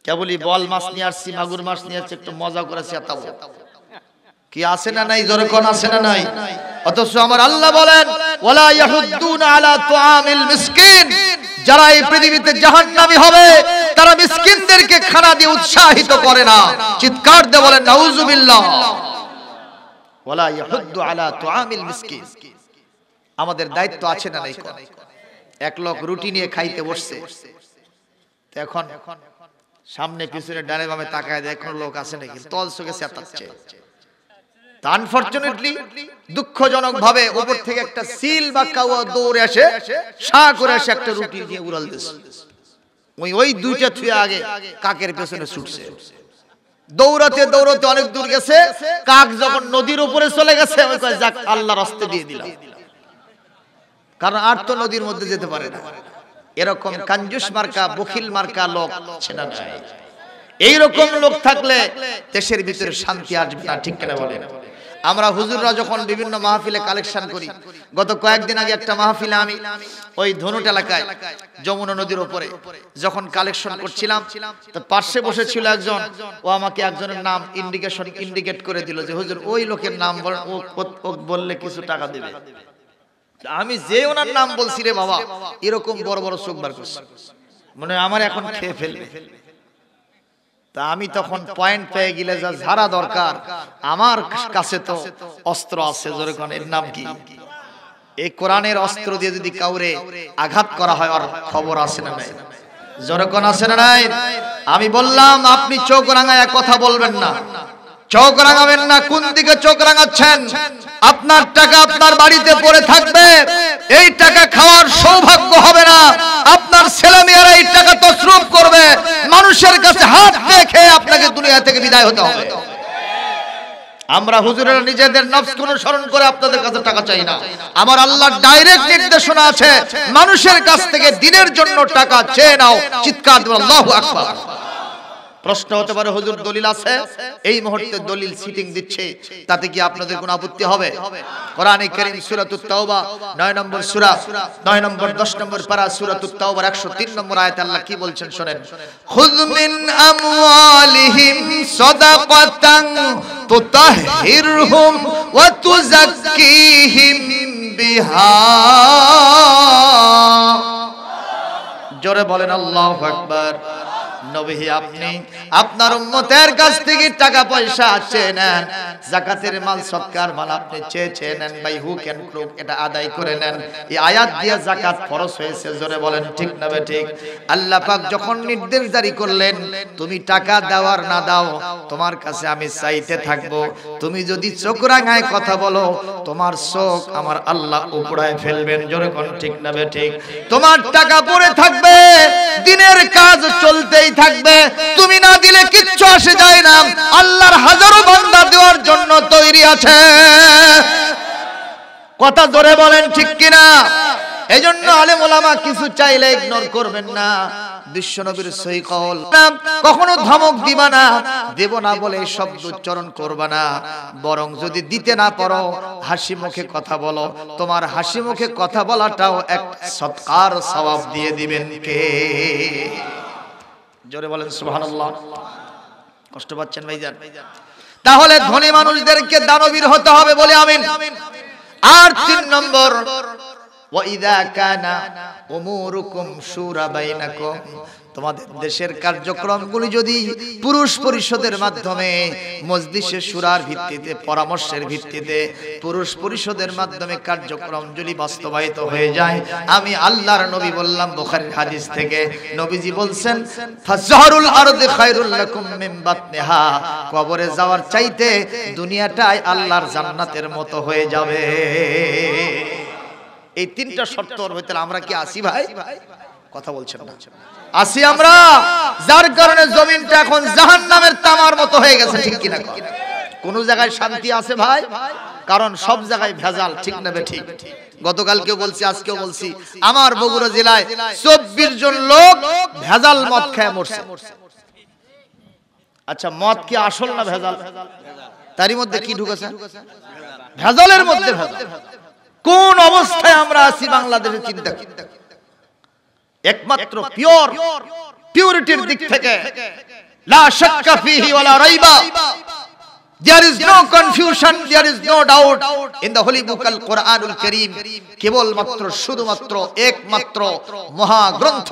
কেবলই বল মাছ নিয়ে আসছি, মাগুর মাছ নিয়ে আসছি, একটু মজা করেছি, এতাবো কি আছে না নাই? জোরে কোন আছে না নাই? অথচ আমার আল্লাহ বলেন ওয়ালা ইয়াহুদ্দুনা আলা তুআমিল মিসকিন, যারা এই পৃথিবীতে জাহান্নামী হবে তারা মিসকিনদেরকে খানা দিয়ে উৎসাহিত করে না। চিৎকার দিয়ে বলেন নাউজুবিল্লাহ। ওয়ালা ইয়াহুদ্দু আলা তুআমিল মিসকিন। আমাদের দায়িত্ব আছে না নাই? এক লোক রুটি নিয়ে খাইতে বসছে, এখন সামনে পিছনে ডানে বামে তাকায় দেয় কোন লোক আছে নাকি, তল চোখে চেঁচাচ্ছে। আনফরচুনেটলি, দুঃখজনক ভাবে উপর থেকে একটা সিল বা কাওয়া দৌড়ে আসে, সা করে এসে একটা রুটি দিয়ে উড়াল দিছে। ওই 2টা থুয়ে আগে কাকের পেছনে ছুটছে, দৌড়াতে দৌড়াতে অনেক দূর গেছে। কাক যখন নদীর উপরে চলে গেছে, ওই কয় যাক আল্লাহর রাস্তে দিয়ে দিলাম, কারণ আর তো নদীর মধ্যে যেতে পারে না। এরকম কাঞ্জুস মার্কা, বখিল মার্কা লোক ছেনা নাই। এইরকম লোক থাকলে দেশের ভিতরে শান্তি আসবে না, ঠিক কিনা বলেন? আমরা হুজুররা যখন বিভিন্ন মাহফিলে কালেকশন করি, গত কয়েকদিন আগে একটা মাহফিলে আমি ওই ধনুট এলাকায় যমুনা নদীর উপরে যখন কালেকশন করছিলাম, তো পাশে বসে ছিল একজন, ও আমাকে একজনের নাম ইন্ডিকেট করে দিল যে হুজুর ওই লোকের নাম বললে কিছু টাকা দেবে। আমি যে ওনার নাম বলছি, রে বাবা, এরকম বড় বড় চোখ বার করছে, মনে হয় আমার এখন খেয়ে ফেলবে। তা আমি তখন পয়েন্ট পেয়ে গেলে যা ঝাড়া দরকার, আমার কাছে তো অস্ত্র আছে। জোরে কোন, এর নাম কি? এই কোরআনের অস্ত্র দিয়ে যদি কাউরে আঘাত করা হয়, আর খবর আছে না নাই? জোরে কোন আছে না নাই? আমি বললাম আপনি চোখ রাঙায় কথা বলবেন না, চোখ রাঙাবেন না। কোন দিকে চোখ রাঙাচ্ছেন? আপনার টাকা আপনার বাড়িতে পড়ে থাকবে, এই টাকা খাওয়ার সৌভাগ্য হবে না। আপনার ছেলেমেয়েরা এই টাকা তসরুফ করবে, মানুষের কাছে হাত রেখে আপনাকে দুনিয়া থেকে বিদায় হতে হবে। আমরা হুজুরেরা নিজেদের নফসকে অনুসরণ করে আপনাদের কাছে টাকা চাই না। আমার আল্লাহর ডাইরেক্ট নির্দেশনা আছে, মানুষের কাছ থেকে দিনের জন্য টাকা চেয়ে নাও। চিৎকার দিয়ে আল্লাহু আকবার। প্রশ্ন হতে পারে হুজুর দলিল আছে? এই মুহূর্তে দলিল সিটিং দিচ্ছে, তাতে কি আপনাদের কোনো আপত্তি হবে? কোরআনে কারীম সূরাতুত তাওবা 9 নম্বর সূরা 9 নম্বর 10 নম্বর পারা সূরাতুত তাওবার 103 নম্বর আয়াতে আল্লাহ কি বলছেন শুনেন। খুয মিন আমওয়ালিহিম সাদাকাতান তুতাহহিরহুম ওয়া তুযাক্কিহিম বিহা। জোরে বলেন আল্লাহু আকবার। নবী আপনি আপনার উম্মতের কাছ থেকে টাকা পয়সা চেয়ে নেন, যাকাতের মাল সদকার মাল আপনি চেয়ে নেন, বাই হু ক্যান ক্রুক এটা আদায় করে নেন। এই আয়াত দিয়ে যাকাত ফরজ হয়েছে, জোরে বলেন ঠিক না ঠিক? আল্লাহ পাক যখন নির্দেশ জারি করলেন তুমি টাকা দাও আর না দাও তোমার কাছে আমি চাইতে থাকবো, তুমি যদি চোখ রাঙায় কথা বলো তোমার চোখ আমার আল্লাহ উপড়ায় ফেলবেন, জোরে কোন ঠিক না ঠিক? তোমার টাকা পড়ে থাকবে, দিনের কাজ চলতেই থাকবে, তুমি না দিলে কিচ্ছু আসে যায় না, আল্লাহর হাজারো বান্দা দেওয়ার জন্য তৈরি আছে। কথা জোরে বলেন ঠিক কিনা? এজন্য আলেম ওলামা কিছু চাইলে ইগনোর করবেন না। বিশ্বনবীর সহি কওল, কখনো ধমক দিবা না, দেব না বলে শব্দ উচ্চারণ করবা না, বরং যদি দিতে না পারো হাসি মুখে কথা বলো, তোমার হাসি মুখে কথা বলাটাও এক সদকার সওয়াব দিয়ে দিবেন কে? জোরে বলেন সুবহানাল্লাহ। কষ্ট পাচ্ছেন ভাইজান? তাহলে ধনী মানুষদেরকে দানবীর হতে হবে বলে আমিন। আর 3 নম্বর, ওয়াইদা কানা উমুরুকুম শুরা বাইনাকুম, তোমাদের দেশের কার্যক্রমগুলি যদি পুরুষ পরিষদের মাধ্যমে, মজলিসে শুরার ভিত্তিতে, পরামর্শের ভিত্তিতে, পুরুষ পরিষদের মাধ্যমে কার্যক্রম যদি বাস্তবায়িত হয়ে যায়, আমি আল্লাহর নবী বললাম বুখারীর হাদিস থেকে, নবীজি বলছেন ফাজহারুল আরদি খায়রুল লাকুম মিন বাতনিহা, কবরে যাওয়ার চাইতে দুনিয়াটাই আল্লাহর জান্নাতের মতো হয়ে যাবে। এই 3টা শর্তর ভিতরে আমরা কি আসি ভাই? কথা বলছেন না? আসি আমরা, যার কারণে জমিনটা এখন জাহান্নামের তামার মতো হয়ে গেছে, ঠিক কিনা? কোন জায়গায় শান্তি আছে ভাই? কারণ সব জায়গায় ভেজাল, ঠিক না ঠিক? গতকালকেও বলছি, আজকেও বলছি, আমার বগুড়া জেলায় 24 জন লোক ভেজাল মদ খেয়ে মরছে। আচ্ছা, মদ কি আসল না ভেজাল? তারই মধ্যে কি ঢুকেছে? ভেজালের মধ্যে ভেজাল। কোন অবস্থায় আমরা আছি বাংলাদেশে চিন্তা? একমাত্র পিউরিটির দিক থেকে লা শাক্কা ফিহি ওয়ালা রাইবা, there is no confusion, there is no doubt in the holy book al Quranul Kareem, কেবল মাত্র শুধুমাত্র একমাত্র মহাগ্রন্থ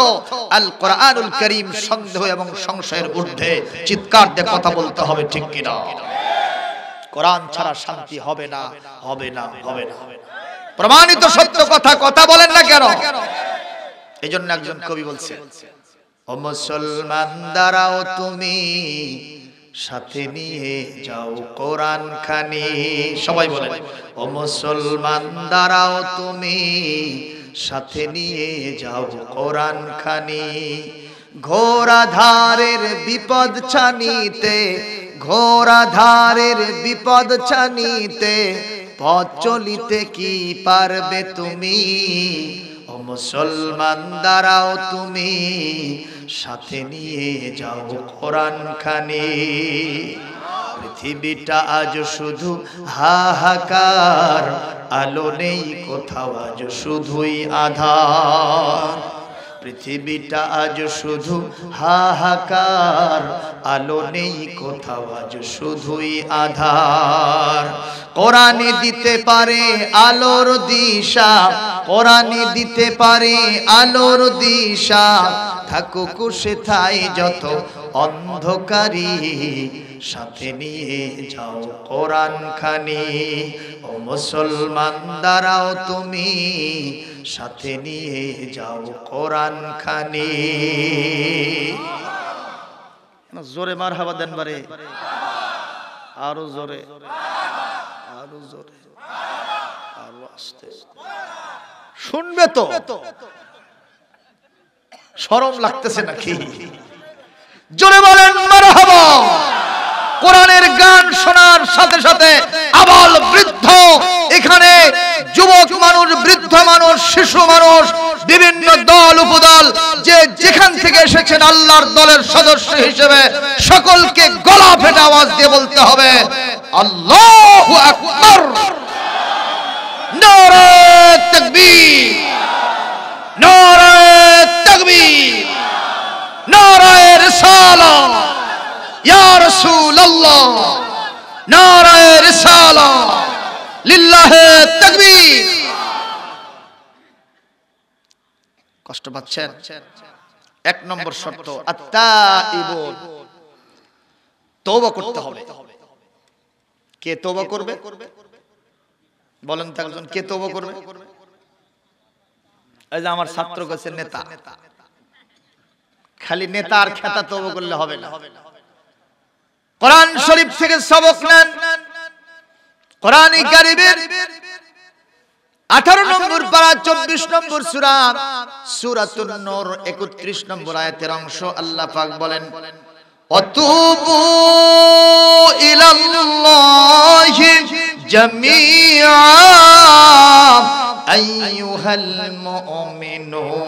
আল কোরআনুল করিম সন্দেহ এবং সংশয়ের ঊর্ধ্বে চিৎকার দিয়ে কথা বলতে হবে, ঠিক কিনা? কোরআন ছাড়া শান্তি হবে না, হবে না, হবে না। প্রমাণিত সত্য কথা, কথা বলেন না কেন? এইজন্য একজন কবি বলছে, ও মুসলমান দাঁড়াও তুমি সাথে নিয়ে যাও কোরআন খানি। সবাই বলেন, ও মুসলমান দাঁড়াও তুমি সাথে নিয়ে যাও কোরআন খানি। ঘোরা ধারের বিপদ ছানিতে, ঘোরা ধারের বিপদ ছানিতে, পথ চলিতে কি পারবে তুমি? ও মুসলমান দাঁড়াও তুমি সাথে নিয়ে যাও কোরআন খানি। পৃথিবীটা আজ শুধু হাহাকার, আলো নেই কোথাও, আজ শুধুই আঁধার। পৃথিবীটা আজ শুধু হাহাকার, আলো নেই কোথাও, আজ শুধুই আঁধার। কোরআনে দিতে পারে আলোর দিশা, কোরআনে দিতে পারে আলোর দিশা, থাকুক সেথায় যত অন্ধকারী, সাথে নিয়ে যাও কোরআন খানি। ও মুসলমান দাঁড়াও তুমি সাথে নিয়ে যাও কোরআন খানি। জোরে মারহাবা দেন বারে, আরো জোরে, আরো জোরে, আরো আস্তে। শুনবে তো, শরম লাগতেছে নাকি? জোরে বলেন মারহাবা। কোরআনের গান শোনার সাথে সাথে আবাল বৃদ্ধ, এখানে যুবক মানুষ, বৃদ্ধ মানুষ, শিশু মানুষ, বিভিন্ন দল উপদল, যে যেখান থেকে এসেছেন আল্লাহর দলের সদস্য হিসেবে, সকলকে গলা ফেটে আওয়াজ দিয়ে বলতে হবে আল্লাহু আকবার, নারে তাকবীর, নারে তাকবীর, নারে রিসালাত, ইয়া রাসূলুল্লাহ, নারে রিসালাত, লিল্লাহি তাকবীর। কষ্ট পাচ্ছেন? এক নম্বর শর্ত আত-তাইবুন, তওবা করতে হবে। কে তওবা করবে বলেন তো একজন, কে তওবা করবে? এই যে আমার ছাত্র কাছে নেতা, খালি নেতা আর খেতা তওবা করলে হবে না। কোরআন শরীফ থেকে সবক নেন। কোরআন কারীমের 18 নম্বর পারা 24 নম্বর সূরা সূরাতুন নূর 31 নম্বর আয়াতের অংশ আল্লাহ পাক বলেন, ওয়াতুবু ইলাল্লাহি জামিআ আইয়ুহাল মুমিনুন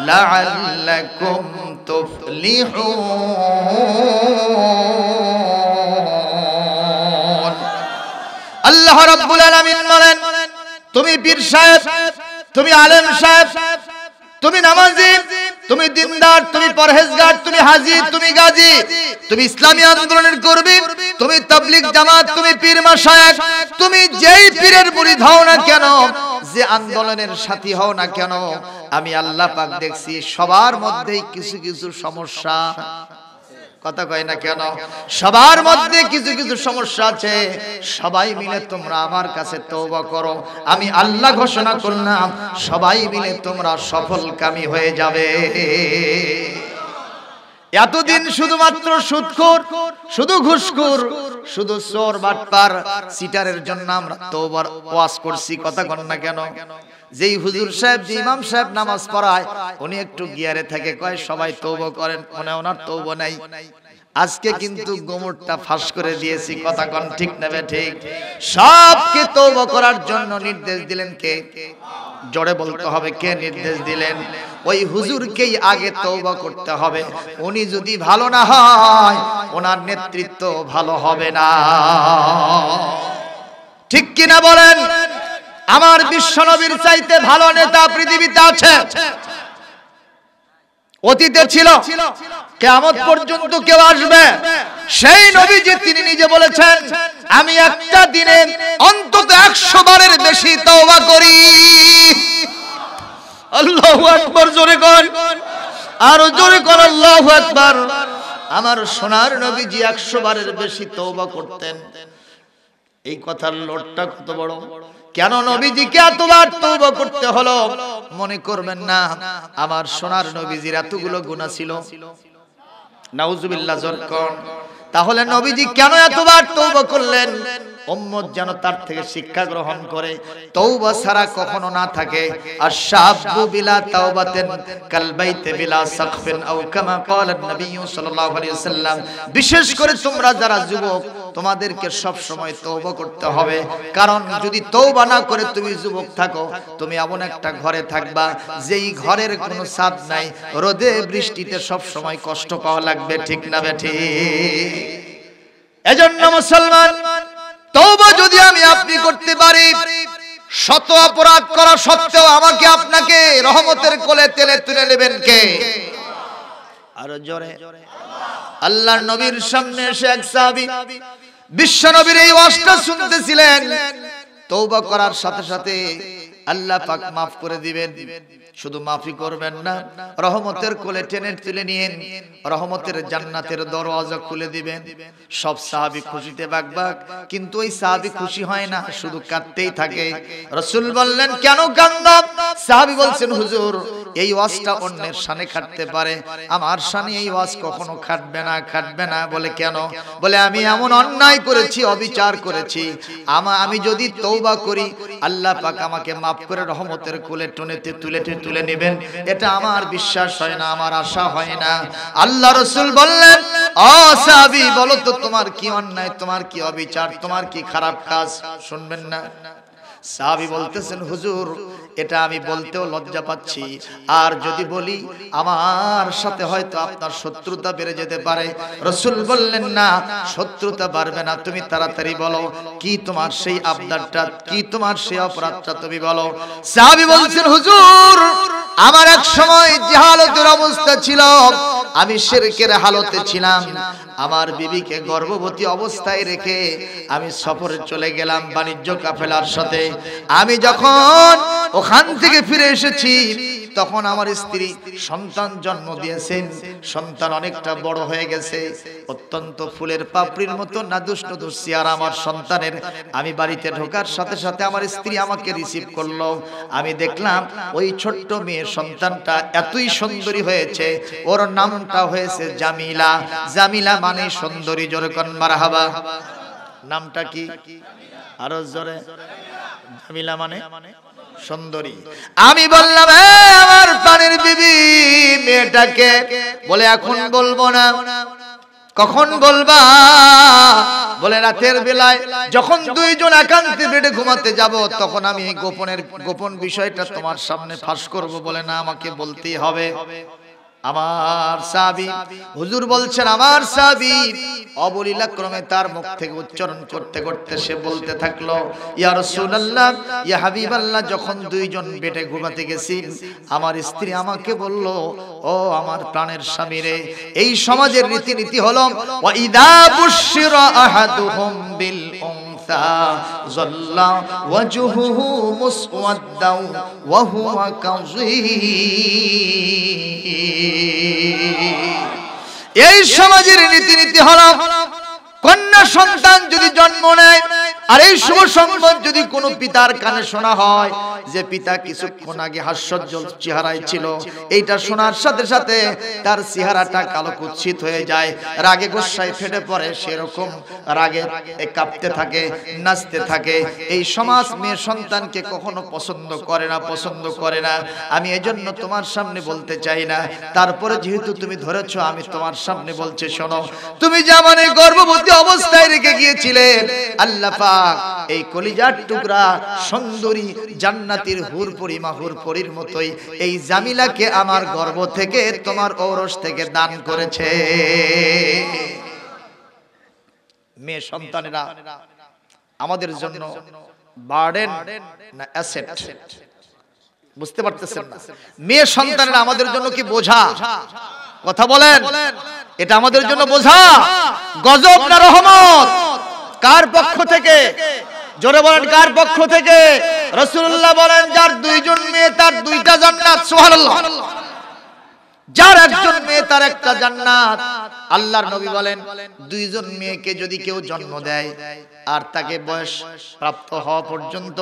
লাআল্লাকুম তুফলিহুন। আল্লাহ রাব্বুল আলামিন বলেন, তুমি পীর সাহেব, তুমি আলেম সাহেব, তুমি নামাজি, তুমি দিনদার, তুমি পরহেজগার, তুমি হাজী, তুমি গাজী, তুমি ইসলামী আন্দোলনের কর্মী, তুমি তাবলীগ জামাত, তুমি পীর মাশায়েখ, তুমি যেই পীরের মুরিদ হও না কেন, যে আন্দোলনের সাথী হও না কেন, আমি আল্লাহ পাক দেখছি সবার মধ্যেই কিছু কিছু সমস্যা, কথা কয় না কেন, সবার মধ্যে কিছু কিছু সমস্যা আছে। সবাই মিলে তোমরা আমার কাছে তওবা করো, আমি আল্লাহ ঘোষণা করলাম সবাই মিলে তোমরা সফলকামী হয়ে যাবে। এতদিন শুধুমাত্র সুদখোর, শুধু ঘুষখোর, শুধু চোর বাটপার সিটারের জন্য আমরা তওবার ওয়াজ করছি, কথা কন না কেন? যেই হুজুর সাহেব, যে ইমাম সাহেব নামাজ পড়ায়, উনি একটু গিয়ারে থাকে, কয় সবাই তওবা করেন, মনে ওনার তওবা নাই। আজকে কিন্তু গোমরটা ফাঁস করে দিয়েছি, কথা কন ঠিক নেবে ঠিক। সবকে তওবা করার জন্য নির্দেশ দিলেন কে? জোরে বলতে হবে, কে নির্দেশ দিলেন? ওই হুজুরকেই আগে তওবা করতে হবে। উনি যদি ভালো না হয়, ওনার নেতৃত্ব ভালো হবে না, ঠিক কিনা বলেন? আমার বিশ্বনবীর চাইতে ভালো নেতা পৃথিবীতে আছে? অতীতে ছিল, কিয়ামত পর্যন্ত কেউ আসবে? সেই নবীজি তিনি নিজে বলেছেন, আমি একটা দিনে অন্তত 100 বারের বেশি তওবা করি। আল্লাহু আকবার, জোরে কর, আর জোরে কর আল্লাহু আকবার। আমার সোনার নবীজি 100 বারের বেশি তওবা করতেন। এই কথার লোটটা কত বড়! কেন নবীজিকে এতবার তওবা করতে হলো? মনে করবেন না আমার সোনার নবীজির এতগুলো গুনাহ ছিল? নাউজুবিল্লাহ, জোর কোন। তাহলে নবীজি কেন এতবার তওবা করলেন? উম্মত যেন তার থেকে শিক্ষা গ্রহণ করে, তওবা ছাড়া কখনো না থাকে। আশ-শাবু বিলা তাওবাতিন কাল বাইতি বিলা সাকফিন আও কামা ক্বালা নবী সাল্লাল্লাহু আলাইহি ওয়াসাল্লাম। বিশেষ করে তোমরা যারা যুবক, তোমাদেরকে সব সময় তওবা করতে হবে। কারণ যদি তওবা না করে তুমি যুবক থাকো, তুমি এমন একটা ঘরে থাকবা যেই ঘরের কোনো ছাদ নাই, রোদে বৃষ্টিতে সব সময় কষ্ট পাওয়া লাগবে, ঠিক না বেঠিক? এজন্য মুসলমান, তওবা যদি আমি আপনি করতে পারি, শত অপরাধ করা সত্ত্বেও আমাকে আপনাকে রহমতের কোলে টেনে তুলে নেবেন কে? আরো জোরে। আল্লাহর নবীর সামনে এসে এক সাহাবী বিশ্ব নবীর এই ওয়াজটা শুনতেছিলেন। তওবা করার সাথে সাথে আল্লাহ পাক মাফ করে দিবেন। শুধু মাফি করবেন না, রহমতের কোলে টেনে তুলে নিয়ে রহমতের জান্নাতের দরওয়াজা খুলে দিবেন। সব সাহাবী খুশিতে বাকবাক, কিন্তু ওই সাহাবী খুশি হয় না, শুধু কাঁদতেই থাকে। রাসূল বললেন, কেন কাঁদো? সাহাবী বলছেন, হুজুর এই ওয়াজটা অন্যের শানে খাটতে পারে, আমার শানে এই ওয়াজ কখনো খাটবে না, খাটবে না। বলে কেন? বলে আমি এমন অন্যায় করেছি, অবিচার করেছি, আমি যদি তওবা করি আল্লাহ পাক আমাকে মাফ করে রহমতের কোলে তুলে নেবেন, এটা আমার বিশ্বাস হয় না, আমার আশা হয় না। আল্লাহ রাসূল বললেন, ও সাহাবী, বলো তো তোমার কি অন্যায়, তোমার কি অবিচার, তোমার কি খারাপ কাজ? শুনবেন না? সাহাবী বলতেছেন, হুজুর এটা আমি বলতেও লজ্জা পাচ্ছি, আর যদি বলি আমার সাথে হয়তো আপনার শত্রুতা বেড়ে যেতে পারে। রাসূল বললেন, না, শত্রুতা বাড়বে না, তুমি তাড়াতাড়ি বলো কি তোমার সেই আবদারটা, কি তোমার সেই অপরাধটা তুমি বলো। সাহাবী বলছেন, হুজুর আমার এক সময় জাহালাতের অবস্থা ছিল, আমি শিরকের হালতে ছিলাম। আমার বিবিকে গর্ভবতী অবস্থায় রেখে আমি সফরে চলে গেলাম বাণিজ্য কাফেলার সাথে। আমি যখন ওখান থেকে ফিরে এসেছি তখন আমার স্ত্রী সন্তান জন্ম দিয়েছেন। সন্তান অনেকটা বড় হয়ে গেছে, অত্যন্ত ফুলের পাপড়ির মতো নাদুস নুদুস চেহারা আমার সন্তানের। আমি বাড়িতে ঢোকার সাথে সাথে আমার স্ত্রী আমাকে রিসিভ করলো। আমি দেখলাম ওই ছোট্ট মেয়ে সন্তানটা এতই সুন্দরী হয়েছে, ওর নামটা হয়েছে জামিলা। জামিলা মানে সুন্দরী। জোরে কোন মারহাবা। নামটা কি? আরো জোরে। জামিলা মানে সুন্দরী। আমি বললাম আমার প্রাণের বিবি মেয়েটাকে, বলে এখন বলবো না। কখন বলবা? বলে রাতের বেলায় যখন দুইজন একান্তে বেডে ঘুমাতে যাব তখন আমি গোপন বিষয়টা তোমার সামনে ফাঁস করব। বলে না, আমাকে বলতেই হবে। আমার সাহাবী হুজুর বলছেন, আমার সাহাবী অবলীলা ক্রমে তার মুখ থেকে উচ্চারণ করতে করতে সে বলতে থাকলো, ইয়া রাসূলুল্লাহ, ইয়া হাবিবাল্লাহ, যখন দুইজন বেডে ঘুমাতে গেছি আমার স্ত্রী আমাকে বলল, ও আমার প্রাণের স্বামী রে, এই সমাজের রীতিনীতি হলো ওয়া ইদা বুশিরা আহাদুহুম বিল উনসা যাল্লা ওয়াজহুহু মুসওয়াদ্দাও ওয়া হুয়া কাযীম। এই সমাজের রীতিনীতি হলো কন্যা সন্তান যদি জন্ম নেয় আর এই শুভ সংবাদ যদি কোনো পিতার কানে শোনা হয় যে পিতা কিছুক্ষণ আগে হাস্যোজ্জ্বল চেহারায় ছিল, এইটা শোনার সাথে সাথে তার চেহারাটা কালো কুৎসিত হয়ে যায়, রাগে গোসায় ফেটে পড়ে, সেরকম রাগে কাঁপতে থাকে, নাচতে থাকে। এই সমাজ মেয়ে সন্তানকে কখনো পছন্দ করে না। আমি এজন্য তোমার সামনে বলতে চাই না, তারপরে যেহেতু তুমি ধরেছো আমি তোমার সামনে বলছি, শোনো। তুমি যেমন গর্ভবতী অবস্থায় রেখে গিয়েছিলে, আল্লাহ পাক এই কলিজার টুকরা সুন্দরী জান্নাতের হুরপরি মাহুর পরীর মতোই এই জামিলাকে আমার গর্ভ থেকে তোমার ঔরস থেকে দান করেছে। মেয়ে সন্তানেরা আমাদের জন্য বার্ডেন না অ্যাসেট? বুঝতে পারতেছেন না? মেয়ে সন্তানেরা আমাদের জন্য কি বোঝা? কথা বলেন, এটা আমাদের জন্য বোঝা, গজব না রহমত? কার পক্ষ থেকে? জোরে বলেন, কার পক্ষ থেকে? রাসূলুল্লাহ বলেন, যার দুইজন মেয়ে তার দুইটা জান্নাত। সুবহানাল্লাহ। যার একজন মেয়ে তার একটা জান্নাত। আল্লাহর নবী বলেন, দুইজন মেয়েকে যদি কেউ জন্ম দেয় আর তাকে বয়স প্রাপ্ত হওয়া পর্যন্ত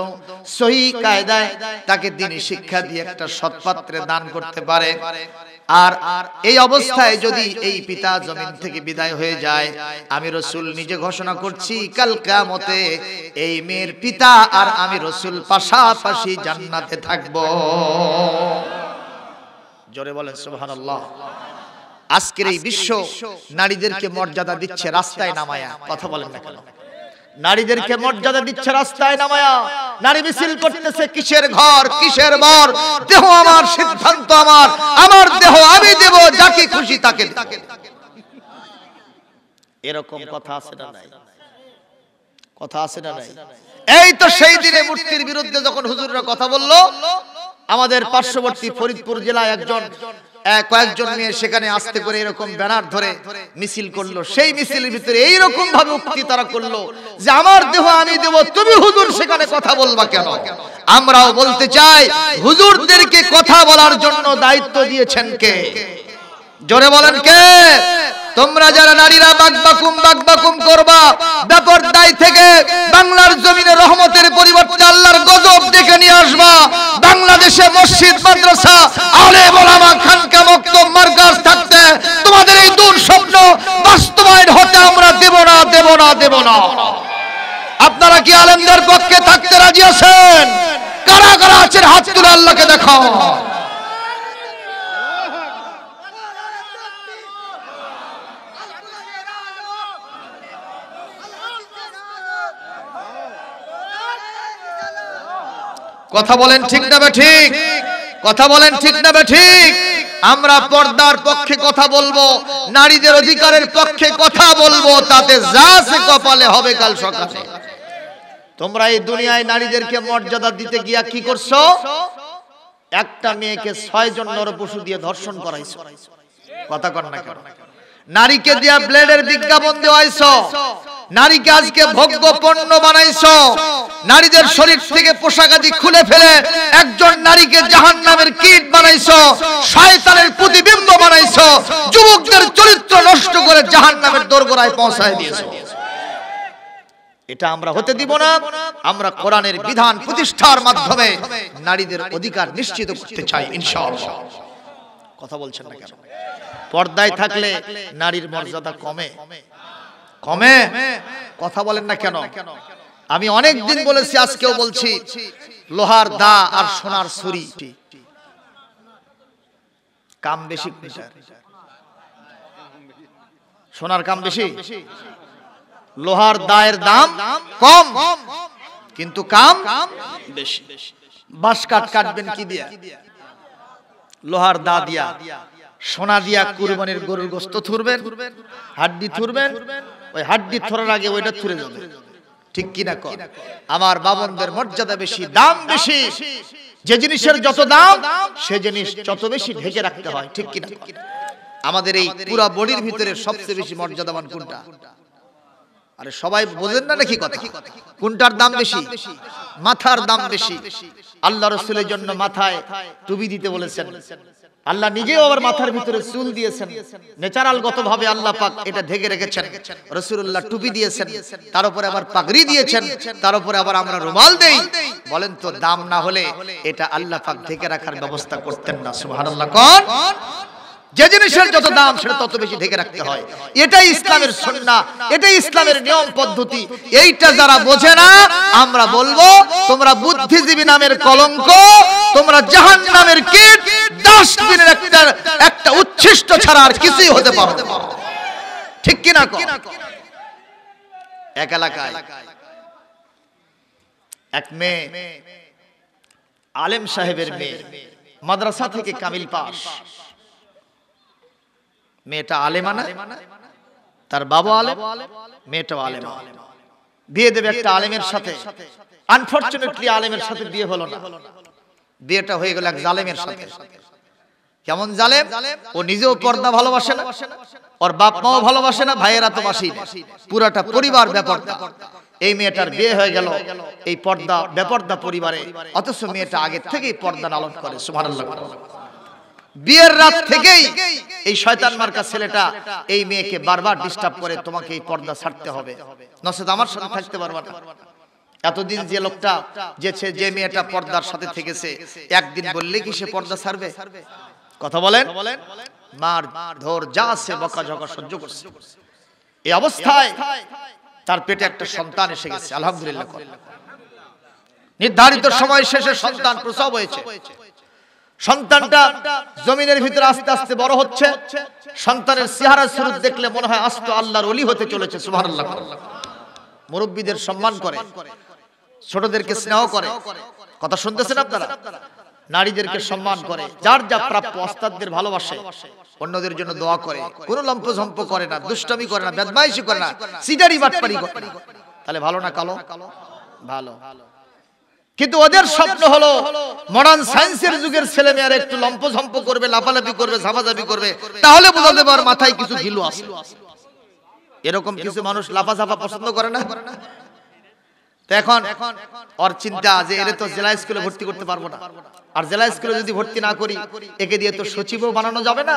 সহি কায়দায় তাকে দ্বীনি শিক্ষা দিয়ে একটা সৎপাত্রে দান করতে পারে, আর এই অবস্থায় যদি এই পিতা জমিন থেকে বিদায় হয়ে যায়, আমি রাসূল নিজে ঘোষণা করছি কাল কিয়ামতে এই মেয়ের পিতা আর আমি রাসূল পাশাপাশি জান্নাতে থাকব। জোরে বলেন সুবহানাল্লাহ। আজকের এই বিশ্ব নারীদেরকে মর্যাদা দিচ্ছে রাস্তায় নামায়া। কথা বলেন না কেন? নারীদেরকে মর্যাদা দিচ্ছে রাস্তায় নামায়া। নারী মিছিল করতেছে, কিসের ঘর কিসের বর, দেহ আমার, সিদ্ধান্ত আমার, আমার দেহ আমি দেব যাকে খুশি তাকে। এরকম কথা আছে না নাই? কথা আছে না নাই? এই তো সেই দিনে মূর্তির বিরুদ্ধে যখন হুজুররা কথা বললো, আমাদের পার্শ্ববর্তী ফরিদপুর জেলায় কয়েকজন মেয়ে সেখানে আস্তে করে এরকম ব্যানার ধরে মিছিল করলো। সেই মিছিলের ভিতরে এইরকম ভাবে উক্তি তারা করলো যে আমার দেহ আমি দেব, তুমি হুজুর সেখানে কথা বলবা কেন? আমরাও বলতে চাই, হুজুরদেরকে কথা বলার জন্য দায়িত্ব দিয়েছেন কে? জোরে বলেন কে? তোমরা যারা নারীরা বাকবাকুম করবা, বেপরদাই থেকে বাংলার জমিনে রহমতের পরিবর্তে আল্লাহর গজব ডেকে নিয়ে আসবা। বাংলাদেশে মসজিদ, মাদ্রাসা, আলেম ওলামা, খানকা, মক্তব, মারকাজ থাকতে তোমাদের এই দূর স্বপ্ন বাস্তবায়ন হতে আমরা দেব না। আপনারা কি আলেমদের পক্ষে থাকতে রাজি আছেন? কারা কারা আছেন হাত তুলে আল্লাহকে দেখাও। কথা বলেন ঠিক না বেঠিক? কথা বলেন ঠিক না বেঠিক? আমরা পর্দার পক্ষে কথা বলবো, নারীদের অধিকারের পক্ষে কথা বলবো, তাতে যা আছে কপালে হবে কাল সকালে। তোমরা এই দুনিয়ায় নারীদেরকে মর্যাদা দিতে গিয়া কি করছো? একটা মেয়েকে 6 জন নরপশু দিয়ে ধর্ষণ করাইছো। কথা কর না কেন? নারীকে দিয়া ব্লেডের বিজ্ঞাপন দেওয়াইছো, নারীকে আজকে ভোগ্য পণ্য বানাইছো, নারীদের শরীর থেকে পোশাকাদি খুলে ফেলে একজন নারীকে জাহান্নামের কীট বানাইছো, শয়তানের প্রতিবিম্ব বানাইছো, যুবকদের চরিত্র নষ্ট করে জাহান্নামের দোরগোড়ায় পৌঁছায় দিয়েছো। এটা আমরা হতে দিব না। আমরা কোরআনের বিধান প্রতিষ্ঠার মাধ্যমে নারীদের অধিকার নিশ্চিত করতে চাই ইনশাআল্লাহ। কথা বলছেন না কেন? পর্দায় থাকলে নারীর মর্যাদা কমে কমে, কথা বলেন না কেন? আমি অনেক দিন বলেছি, আজকেও বলছি, লোহার দা আর সোনার ছুরি কাম বেশি, সোনার কাম বেশি, লোহার দায়ের দাম কম কিন্তু কাম বেশি। বাঁশ কাঠ কাটবেন কি দিয়া? লোহার দা দিয়া। সোনা দিয়া কুরবানির গরুর গোশত থুরবেন, হাড্ডি থুরবেন, ওই হাড্ডি থোরার আগে ওইটা থুরে যাবে, ঠিক কি না? আমার বাবনদের মর্যাদা বেশি, দাম বেশি। যে জিনিসের যত দাম সে জিনিস যত বেশি ঢেকে রাখতে হয়, ঠিক কি না? আমাদের এই পুরা বডির ভিতরে সবচেয়ে বেশি মর্যাদাবান কোনটা? আরে সবাই বোঝেন না নাকি কথা? কোনটার দাম বেশি? মাথার দাম বেশি। আল্লাহ রাসূলের জন্য মাথায় টুপি দিতে বলেছেন, আল্লাহ নিজেও আবার মাথার ভিতরে চুল দিয়েছেন, ন্যাচারাল গত ভাবে আল্লাহ পাক এটা ঢেকে রেখেছেন। রাসূলুল্লাহ টুপি দিয়েছেন, তার উপরে আবার পাগড়ি দিয়েছেন, তার উপরে আবার আমরা রুমাল দেই। বলেন তো, দাম না হলে এটা আল্লাহ পাক ঢেকে রাখার ব্যবস্থা করতেন না? সুবহানাল্লাহ। কোন যে জিনিসের যত দাম সেটা তত বেশি ঢেকে রাখতে হয়। এটাই ইসলামের সুন্নাহ, এটাই ইসলামের নিয়ম পদ্ধতি। এইটা যারা বোঝে না, আমরা বলবো তোমরা বুদ্ধিজীবী নামের কলঙ্ক, তোমরা জাহান্নামের কীট, ডাস্টবিনের একটা উচ্ছিষ্ট ছাড়া আর কিছুই হতে পারো না, ঠিক কি না? এক এলাকায় এক মেয়ে, আলেম সাহেবের মেয়ে, মাদ্রাসা থেকে কামিল পাস। মেয়েটা আলেমা না, তার বাবা আলেম, মেয়েটাও আলেমা। বিয়ে দেবে একটা আলেমের সাথে। আনফরচুনেটলি আলেমের সাথে বিয়ে হলো না, বিয়েটা হয়ে গেল এক জালেমের সাথে। কেমন জালেম? ও নিজেও পর্দা ভালোবাসে না, ওর বাপ মাও ভালোবাসে না, ভাইয়েরা তো বাসি না, পুরাটা পরিবার বেপর্দা। এই মেয়েটার বিয়ে হয়ে গেল এই পর্দা বেপর্দা পরিবারে, অথচ মেয়েটা আগে থেকেই পর্দা লালন করে। সুবহানাল্লাহ। বিয়ের রাত থেকেই এই শয়তান মার্কা ছেলেটা এই মেয়েকে বারবার ডিস্টার্ব করে, তোমাকে এই পর্দা ছাড়তে হবে, নচেত আমার সাথে থাকতে পারবে না। এতদিন যে লোকটা যে মেয়েটা পর্দার সাথে থেকেছে, একদিন বললে কি সে পর্দা ছাড়বে? কথা বলেন। মার ধর যা আছে বকাঝকা সহ্য করছে। এই অবস্থায় তার পেটে একটা সন্তান এসে গেছে, আলহামদুলিল্লাহ। নির্ধারিত সময় শেষে সন্তান প্রসব হয়েছে। সন্তানটা জমিনের ভিতরে আস্তে আস্তে বড় হচ্ছে। সন্তানের চেহারা স্বরূপ দেখলে মনে হয় আস্ত আল্লাহর ওলি হতে চলেছে। সুবহানাল্লাহ। মুরব্বীদের সম্মান করে, ছোটদেরকে স্নেহ করে। কথা শুনতেছেন আপনারা? নারীদেরকে সম্মান করে, যার যা প্রাপ্য ওস্তাদদের ভালোবাসে, অন্যদের জন্য দোয়া করে, কোনো লম্পঝম্প করে না, দুষ্টামি করে না, বদমাইশি করে না, সিটারি বাটপারি করে না। তাহলে ভালো না কালো? ভালো। কিন্তু ওদের স্বপ্ন হলো মডার্ন সায়েন্সের যুগের ছেলে মেয়েরা একটু লম্পঝম্প করবে, লাফালাফি করবে, ঝাপাঝাপি করবে, তাহলে বোঝাতে পার মাথায় কিছু ঘিলু আছে। এরকম কিছু মানুষ লাফাঝাপা পছন্দ করে না। এখন ওর চিন্তা যে এর তো জেলা স্কুলে ভর্তি করতে পারবো না, আর জেলা স্কুলে যদি ভর্তি না করি একে দিয়ে তো সচিবও বানানো যাবে না,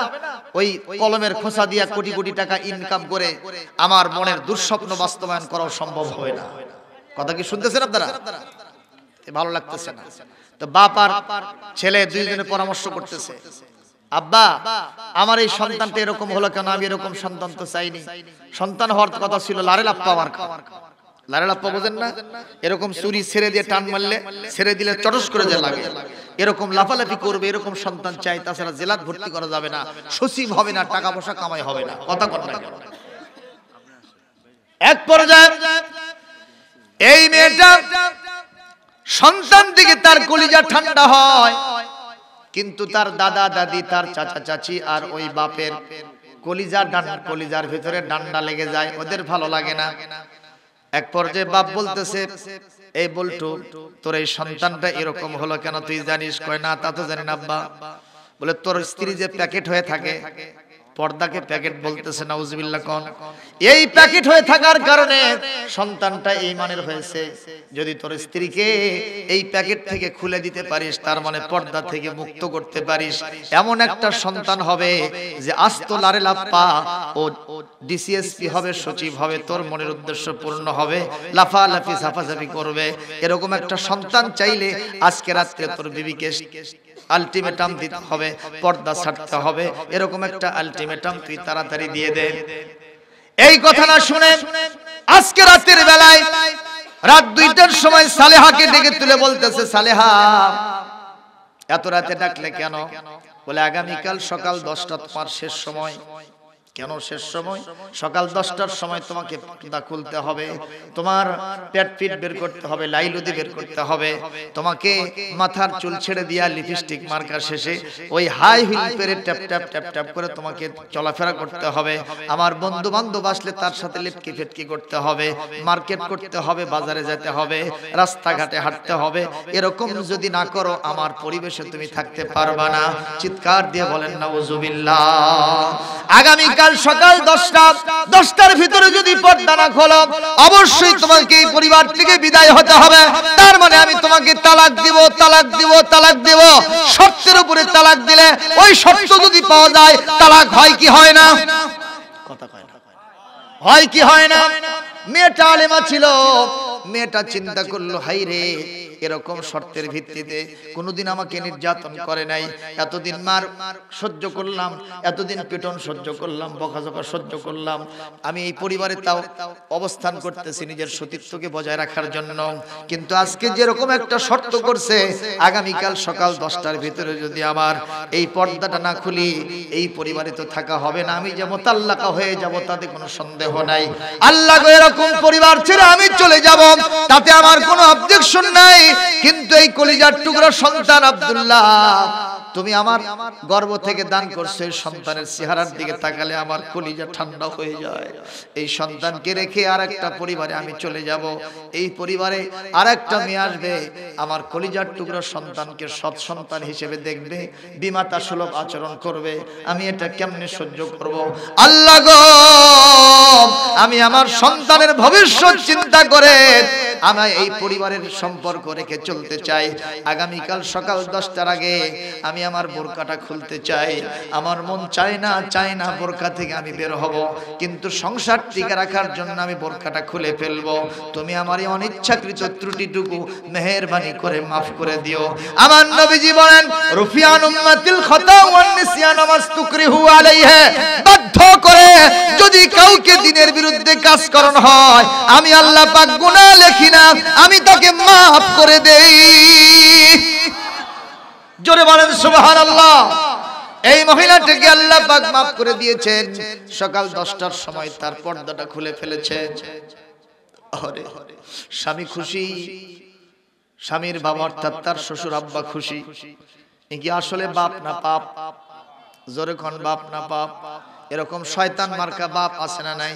ওই কলমের খোসা দিয়া কোটি কোটি টাকা ইনকাম করে আমার মনের দুঃস্বপ্ন বাস্তবায়ন করাও সম্ভব হয় না। কথা কি শুনতেছেন আপনারা? ভালো লাগতেছে না তো বাপ আর ছেলে দুইজনে পরামর্শ করতেছে, আব্বা আমার এই সন্তানটা এরকম হলো কেন? আমি এরকম সন্তান তো চাইনি। সন্তান হওয়ার কথা ছিল লারেল আপ্পা আমার খাওয়ার। লারেল আপ্পা বোঝেন না? এরকম চুরি ছেড়ে দিয়ে টান মারলে, ছেড়ে দিলে চটস করে যে লাগে, এরকম লাফালাফি করবে, এরকম সন্তান চাই। তাছাড়া জেলাত ভর্তি করা যাবে না, সচিব হবে না, টাকা পয়সা কামাই হবে না। কথা কর না। এক পর্যায়ে এই মেয়েটা সন্তান দিকে তার কলিজা ঠান্ডা হয়, কিন্তু তার দাদা দাদি, তার চাচা চাচি আর ওই বাপের কলিজার ভিতরে ডান্ডা লেগে যায়, ওদের ভালো লাগে না। এক পর্যায়ে বাপ বলতেছে, এই বলটু তোর এই সন্তানটা এরকম হলো কেন তুই জানিস? কয় না তা তো জানি না আব্বা। বলে তোর স্ত্রী যে প্যাকেট হয়ে থাকে, পর্দাকে প্যাকেট বলতেছে, নাউজুবিল্লাহ কোন। এই প্যাকেট হয়ে থাকার কারণে সন্তানটা এই মানের হয়েছে। যদি তোর স্ত্রীকে এই প্যাকেট থেকে খুলে দিতে পারিস, তার মানে পর্দা থেকে মুক্ত করতে পারিস, এমন একটা সন্তান হবে যে আস্ত লারে লাপ্পা ও ডিসিএসপি হবে, সচিব হবে, তোর মনের উদ্দেশ্য পূর্ণ হবে, লাফালাফি ঝাপাঝাপি করবে। এরকম একটা সন্তান চাইলে আজকে রাত্রে তোর বিবিকে আলটিমেটাম দিতে হবে, পর্দা ছাড়তে হবে। এরকম একটা আলটিমেটাম তুই তাড়াতাড়ি দিয়ে দে। এই কথা না শুনে আজকে রাতের বেলায় রাত 2টার সময় সালেহাকে ডেকে তুলে বলতেছে, সালেহা এত রাতে ডাকলে কেন? বলে আগামীকাল সকাল 10টা তোমার শেষ সময়। কেন শেষ সময়? সকাল 10টার সময় তোমাকে পর্দা খুলতে হবে, তোমার পেট ফিট বের করতে হবে, লাইলুদি বের করতে হবে, তোমাকে মাথার চুল ছেড়ে দিয়া লিপস্টিক মার্কা শেষে ওই হাই হিল পরে ট্যাপ ট্যাপ ট্যাপ ট্যাপ করে তোমাকে চলাফেরা করতে হবে। আমার বন্ধু বান্ধব আসলে তার সাথে লিপকি ফেটকি করতে হবে, মার্কেট করতে হবে, বাজারে যেতে হবে, রাস্তাঘাটে হাঁটতে হবে। এরকম যদি না করো আমার পরিবেশে তুমি থাকতে পারবা না। চিৎকার দিয়ে বলেন নাউজুবিল্লাহ। আগামীকাল সকাল 10টার ভিতরে যদি পর্দা না খোলো, অবশ্যই তোমাকে এই পরিবার থেকে বিদায় হতে হবে। তার মানে আমি তোমাকে তালাক দিব, তালাক দিব, তালাক দিব। শর্তের উপরে তালাক দিলে ওই শর্ত যদি পাওয়া যায়, তালাক হয় কি হয় না? কথা কয় না, হয় কি হয় না? মেয়েটা আলেমা ছিল, মেয়েটা চিন্তা করলো, হাই রে, এরকম শর্তের ভিত্তিতে কোনোদিন আমাকে নির্যাতন করে নাই, এতদিন মার সহ্য করলাম, এতদিন পিটন সহ্য করলাম, বকাঝকা সহ্য করলাম, আমি এই পরিবারে তাও অবস্থান করতেছি নিজের সতীত্বকে বজায় রাখার জন্য। কিন্তু আজকে যেরকম একটা শর্ত করছে, আগামীকাল সকাল 10টার ভিতরে যদি আমার এই পর্দাটা না খুলি, এই পরিবারে তো থাকা হবে না, আমি যে মোতাল্লাকা হয়ে যাব তাতে কোনো সন্দেহ নাই। আল্লাহ গো, এরকম পরিবার ছেড়ে আমি চলে যাব, তাতে আমার কোনো অবজেকশন নাই। কিন্তু এই কলিজার টুকরা সন্তান আব্দুল্লাহ, তুমি আমার গর্ভ থেকে দান করছো, এই সন্তানের চেহারার দিকে তাকালে আমার কলিজা ঠান্ডা হয়ে যায়। এই সন্তানকে রেখে আরেকটা পরিবারে আমি চলে যাব, এই পরিবারে আরেকটা মেয়ে আসবে, আমার কলিজার টুকরা সন্তানকে সৎ সন্তান হিসেবে দেখবে, বিমাতা সুলভ আচরণ করবে, আমি এটা কেমনে সহ্য করব? আল্লাহ গো, আমি আমার সন্তানের ভবিষ্যৎ চিন্তা করে আমি এই পরিবারের সম্পর্ক রেখে চলতে চাই। আগামীকাল সকাল 10টার আগে আমি আমার বোরকাটা খুলতে চাই। আমার মন চায় না বোরকা থেকে আমি বের হব, কিন্তু সংসার টিকে রাখার জন্য আমি বোরকাটা খুলে ফেলবো। তুমি আমার এই অনিচ্ছাকৃত ত্রুটিটুকু মেহেরবানি করে মাফ করে দিও। আমার নবীজি বলেন, রুফিয়ান উম্মাতিল খাতা ওয়ান নিসিয়ান মাসতুকরিহু আলাইহি, বাধ্য করে যদি কাউকে দ্বীনের বিরুদ্ধে কাজ করানো হয়, আমি আল্লাহ পাক গুনাহ লেখি না, আমি তাকে মাফ করে দেই। জোরে বলেন সুবহানাল্লাহ। এই মহিলাটাকে আল্লাহ পাক মাফ করে দিয়েছেন। সকাল 10টার সময় তার পর্দাটা খুলে ফেলেছে। আরে স্বামী খুশি, স্বামীর বাবা অর্থাৎ তার শ্বশুর আব্বা খুশি। কি আসলে বাপ না পাপ? জোরে কোন বাপ না পাপ? এরকম শয়তান মার্কা বাপ আছে না নাই?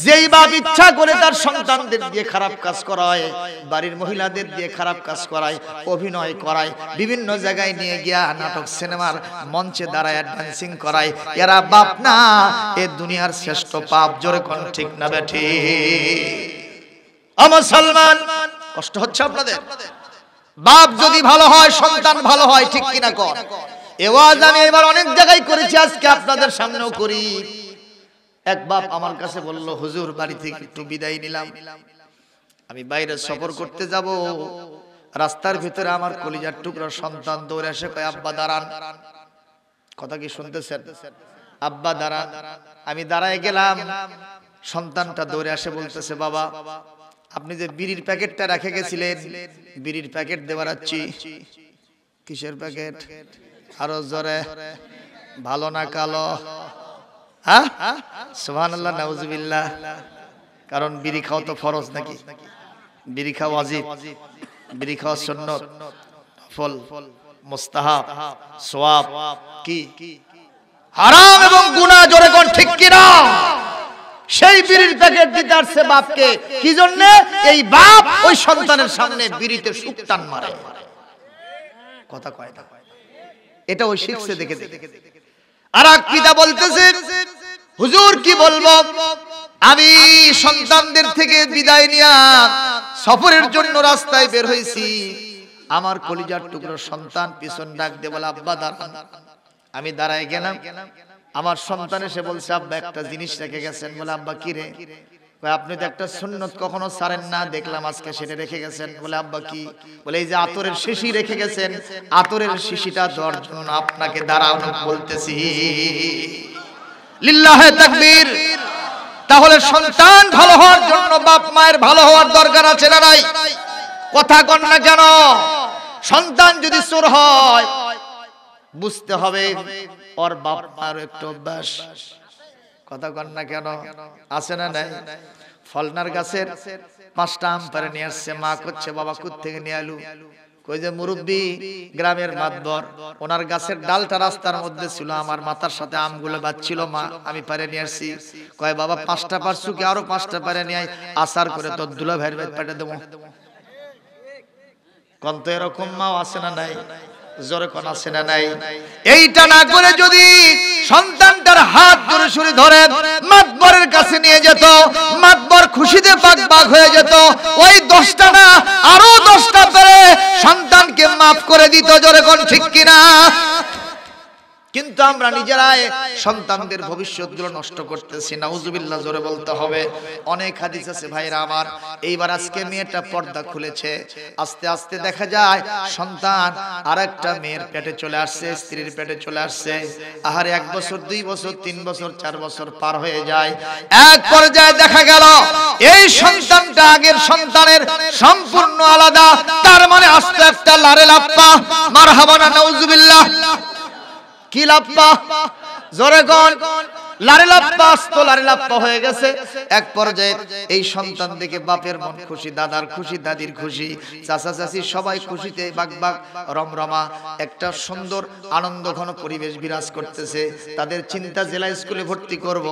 যেই বাপ ইচ্ছা করে তার সন্তানদের দিয়ে খারাপ কাজ করায়, বাড়ির মহিলাদের দিয়ে খারাপ কাজ করায়, অভিনয় করায়, বিভিন্ন জায়গায় নিয়ে গিয়া নাটক সিনেমার মঞ্চে দাঁড়ায় ডান্সিং করায়, এরা বাপ না, এ দুনিয়ার শ্রেষ্ঠ পাপ। জোরে কোন ঠিক না বেঠি? আমার মুসলমান, কষ্ট হচ্ছে আপনাদের? বাপ যদি ভালো হয়, সন্তান ভালো হয়, ঠিক কিনা কর? এই ওয়াজ আমি এবার অনেক জায়গায় করেছি, আজকে আপনাদের সামনেও করি। এক বাপ আমার কাছে বলল, হুজুর বাড়ি থেকে একটু বিদায় নিলাম, আমি বাইরে সফর করতে যাব। রাস্তার ভিতরে আমার কলিজার টুকরা সন্তান দৌড়ে এসে কয়, আব্বা দাঁড়ান। কথা কি শুনতেছেন? আব্বা দাঁড়ান। আমি দাঁড়ায় গেলাম, সন্তানটা দৌড়ে আসে বলতেছে, বাবা আপনি যে বিড়ির প্যাকেটটা রেখে গেছিলেন, বিড়ির প্যাকেট দেবার আছি। কিসের প্যাকেট? আরো জোরে, ভালো না কালো? হ্যাঁ, সুবহানাল্লাহ, নাউজুবিল্লাহ। কারণ বিড়ি খাওয়া তো ফরজ নাকি? বিড়ি খাওয়া ওয়াজিব, বিড়ি খাওয়া সুন্নাত, ফল, মুস্তাহাব, সওয়াব, কি হারাম এবং গুনাহ। জোরে কোন ঠিক কি না? সেই বিড়ির প্যাকেট দিতে আসছে বাপকে, কি জন্য? এই বাপ ওই সন্তানের সামনে বিড়িতে সুক্তান মারে। কথা কয় না? এটা ওই শিখছে দেখে দেখে। আর এক পিতা বলতেছে, হুজুর কি বলবো, আমি সন্তানদের থেকে বিদায় নিয়ে সফরের জন্য রাস্তায় বের হয়েছি, আমার কলিজার টুকরো সন্তান পিছন ডাক দিয়ে বলে, আব্বা দাঁড়ান। আমি দাঁড়ায় গেলাম, আমার সন্তান এসে বলছে, আব্বা একটা জিনিস রেখে গেছেন। বলে, আব্বা কি রে? আপনি তো একটা সুন্নত কখনো ছাড়েন না, দেখলাম আজকে সেটা রেখে গেছেন। বলে, আব্বা কি? বলে, এই যে আতরের শিশি রেখে গেছেন, আতরের শিশিটা দেওয়ার জন্য আপনাকে দাঁড়ানো বলতেছি। লিল্লাহে তাকবীর। তাহলে সন্তান ভালো হওয়ার জন্য বাপ মায়ের ভালো হওয়ার দরকার আছে না নাই? কথা কন না কেন? সন্তান যদি চোর হয়, বুঝতে হবে ওর বাপ মার একটু অভ্যাস। কথা কন না কেন? আছে না নাই? ফলনার গাছের 5টা আম পারে নিয়ে আসছে, মা করছে, বাবা কুত থেকে নিয়ে আলু। কই যে মুরব্বি গ্রামের মাতবর, ওনার গাছের ডালটা রাস্তার মধ্যে ছিল, আমার মাথার সাথে আমগুলো বাজছিল, মা আমি পারে নিয়ে আসছি। কয়, বাবা 5টা পারছু কি? আরো 5টা পারে নিয়ে আসার করে তোর দুলা ভাইয়ের ভাই পেটে দেবো। কোন তো এরকম মাও আছে না নাই? জোরে কোন আছে না নাই? এইটা না করে যদি সন্তানটার হাত ধরে শুরু ধরে মাতবরের কাছে নিয়ে যেত, মাতবর খুশিতে বাগ হয়ে যেত, ওই 10টা না আরো 10টা পেরে সন্তানকে মাফ করে দিত। জোরে কোন ঠিক কিনা? কিন্তু আমরা নিজেরাই সন্তানদের ভবিষ্যৎগুলো নষ্ট করতেছি। নাউজুবিল্লাহ, জোরে বলতে হবে। অনেক হাদিস আছে ভাইরা আমার। এইবার আজকে মেয়েটা পর্দা খুলেছে, আস্তে আস্তে দেখা যায় সন্তান আরেকটা মেয়ের পেটে চলে আসছে, স্ত্রীর পেটে চলে আসছে। আহারে 1 বছর 2 বছর 3 বছর 4 বছর পার হয়ে যায়। এক পর্যায়ে দেখা গেল এই সন্তানটা আগের সন্তানের সম্পূর্ণ আলাদা। তার মানে আস্তে একটা লারে লাপ্পা। মারহাবা না নাউজুবিল্লাহ। কি লাপ্পা? জোরে কোন? লারে লাপ্পা, আস্তো লারে লাপ্পা হয়ে গেছে। এক পর্যায়ে এই সন্তান দেখে বাপের মন খুশি, দাদার খুশি, দাদির খুশি, চাচা চাচি সবাই খুশিতে বাগবাগ রমরমা। একটা সুন্দর আনন্দ ঘন পরিবেশ বিরাজ করতেছে। তাদের চিন্তা জেলা স্কুলে ভর্তি করব,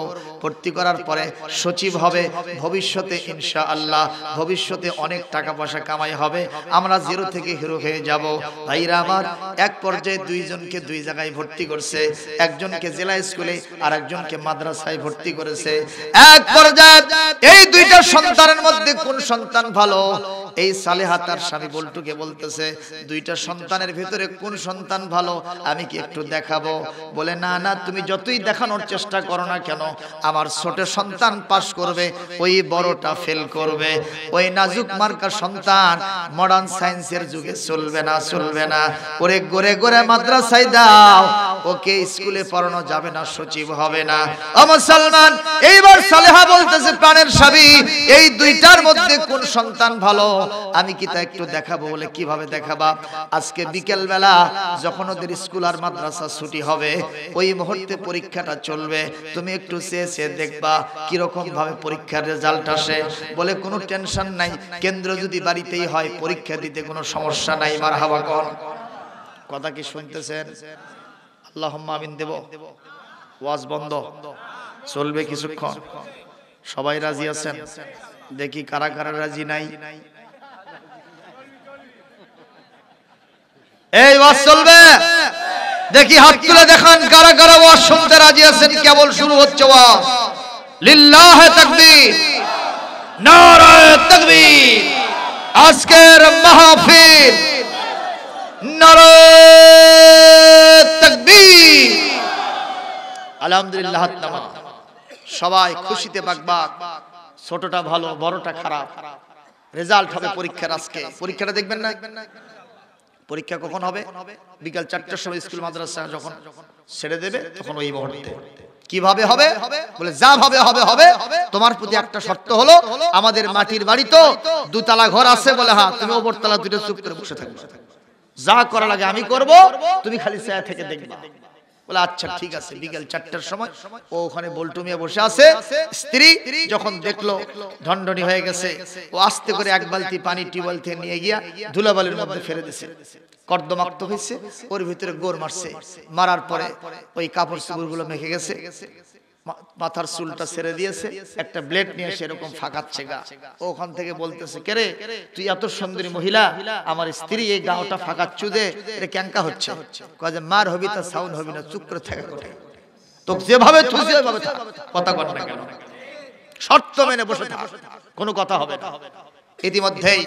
ভর্তি করার পরে সচিব হবে, ভবিষ্যতে ইনশাআল্লাহ ভবিষ্যতে অনেক টাকা পয়সা কামাই হবে, আমরা জিরো থেকে হিরো হয়ে যাব। ভাইরা আমার, এক পর্যায়ে 2 জনকে 2 জায়গায় ভর্তি করছে, একজনকে জেলা স্কুলে আর একজনকে মাদ্রাসায় ভর্তি করেছে। এক পর্যায়ে এই 2টা সন্তানের মধ্যে কোন সন্তান ভালো? এই সালেহা তার স্বামী বল্টুকে বলতেছে, 2টা সন্তানের ভিতরে কোন সন্তান ভালো, আমি কি একটু দেখাবো? বলে, না না, তুমি যতই দেখানোর চেষ্টা করো না কেন, আমার ছোট সন্তান পাস করবে, ওই বড়টা ফেল করবে। ওই নাজুক মার্কা সন্তান মডার্ন সায়েন্সের যুগে চলবে না, চলবে না। ওরে গড়ে গড়ে মাদ্রাসায় দাও, ওকে স্কুলে পড়ানো যাবে না, সচিব হবে না। ও মুসলমান, এইবার সালেহা বলতেছে, প্রাণের স্বামী, এই 2টার মধ্যে কোন সন্তান ভালো, আমি কি তা একটু দেখাবো? বলে, কিভাবে দেখাবা? আজকে বিকেল বেলা যখন ওদের স্কুল আর মাদ্রাসা ছুটি হবে, ওই মুহূর্তে পরীক্ষাটা চলবে, তুমি একটু চেয়ে দেখবা কিরকম ভাবে পরীক্ষার রেজাল্ট আসে। বলে, কোনো টেনশন নাই, কেন্দ্র যদি বাড়িতেই হয় পরীক্ষা দিতে কোনো সমস্যা নাই। মারহাবা কোন? কথা কি শুনতেছেন? আল্লাহুম্মা আমিন দেব। ওয়াজ বন্ধ চলবে কিছুক্ষণ। সবাই রাজি আছেন? দেখি কারা কারা রাজি নাই। এই ওয়াজ চলবে? দেখি হাত তুলে দেখান কারা কারা ওয়াজ শুনতে রাজি আছেন। কেবল শুরু হচ্ছে ওয়াজ। লিল্লাহে তাকবীর, নারায়ে তাকবীর। আজকের মাহফিল নারায়ে তাকবীর। আলহামদুলিল্লাহ। সবাই খুশিতে বাগবাগ। ছোটটা ভালো, বড়টা খারাপ। রেজাল্ট হবে পরীক্ষার আজকে। পরীক্ষাটা দেখবেন না? পরীক্ষা কখন হবে? বিকাল 4টার সময় স্কুল মাদ্রাসা যখন ছেড়ে দেবে তখন ওই মুহূর্তে। কিভাবে হবে? বলে, যা ভাবে হবে হবে। তোমার প্রতি একটা শর্ত হলো, আমাদের মাটির বাড়ি তো, 2 তলা ঘর আছে। বলে, হ্যাঁ, তুমি ওপর তলা 2টা চুপ করে বসে থাকবে, যা করা লাগে আমি করব, তুমি খালি ছায়া থেকে দেখবা। বলে, আচ্ছা ঠিক আছে। বিকেল 4টার সময় ও ওখানে বল্টু মিয়া বসে আছে। স্ত্রী যখন দেখলো ঢনঢনি হয়ে গেছে, ও আস্তে করে 1 বালতি পানি টিউবওয়েল থেকে নিয়ে গিয়া ধুলাবালির মধ্যে ফেলে দিয়েছে। কর্দমাক্ত হয়েছে, ওর ভিতরে গোড় মারছে। মারার পরে ওই কাপড় চোপড়গুলো মেখে গেছে, মাথার চুলটা ছেড়ে দিয়েছে, একটা ব্লেড নিয়ে সেরকম ফাঁকাচ্ছে গা। ওখান থেকে বলতেছে, কে রে, তুই এত সুন্দরী মহিলা, আমার স্ত্রী এই গাওটা ফাঁকাচ্ছু দে, এটা ক্যাঙ্কা হচ্ছে। কয় যে, মার হবি তা সাউন্ড হবি না, চুপ করে থাকা কোটে। তো যেভাবে খুশি ওইভাবে থাক, কথা কর না কেন, শর্ত মেনে বসে থাক, কোনো কথা হবে না। ইতিমধ্যেই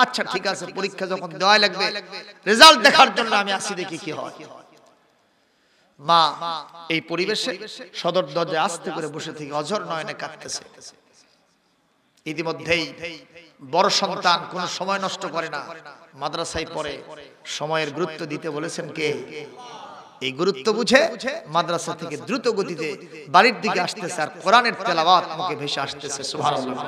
আচ্ছা ঠিক আছে, পরীক্ষা যখন দেওয়া লাগবে, রেজাল্ট দেখার জন্য আমি আসি, দেখি কি হয়। মা এই পরিবেশে সদর দরজায় আস্তে করে বসে থেকে অঝর নয়নে কাঁদতেছে। ইতিমধ্যেই বড় সন্তান কোনো সময় নষ্ট করে না, মাদ্রাসায় পড়ে, সময়ের গুরুত্ব দিতে বলেছেন কে? এই গুরুত্ব বুঝে মাদ্রাসা থেকে দ্রুত গতিতে বাড়ির দিকে আসতেছে, আর কোরআনের তেলাওয়াত মুখে ভেসে আসতেছে। সুবহানাল্লাহ।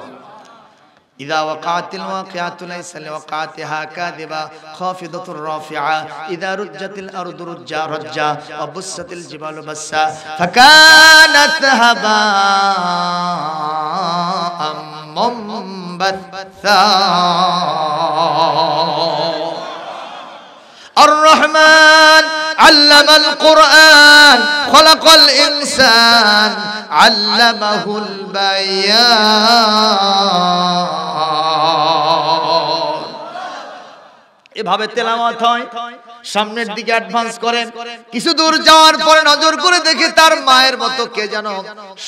إذا وقعت الواقعة ليس لوقعتها كاذبة خافضة رافعة إذا رجت الأرض رجا رجا وبست الجبال بسا فكانت هباء منبثا الرحمن علم القرآن خلق الإنسان علمه البيان। এভাবে তেলাওয়াত হয়, সামনের দিকে অ্যাডভান্স করেন, কিছু দূর যাওয়ার পরে নজর করে দেখে তার মায়ের মতো কে যেন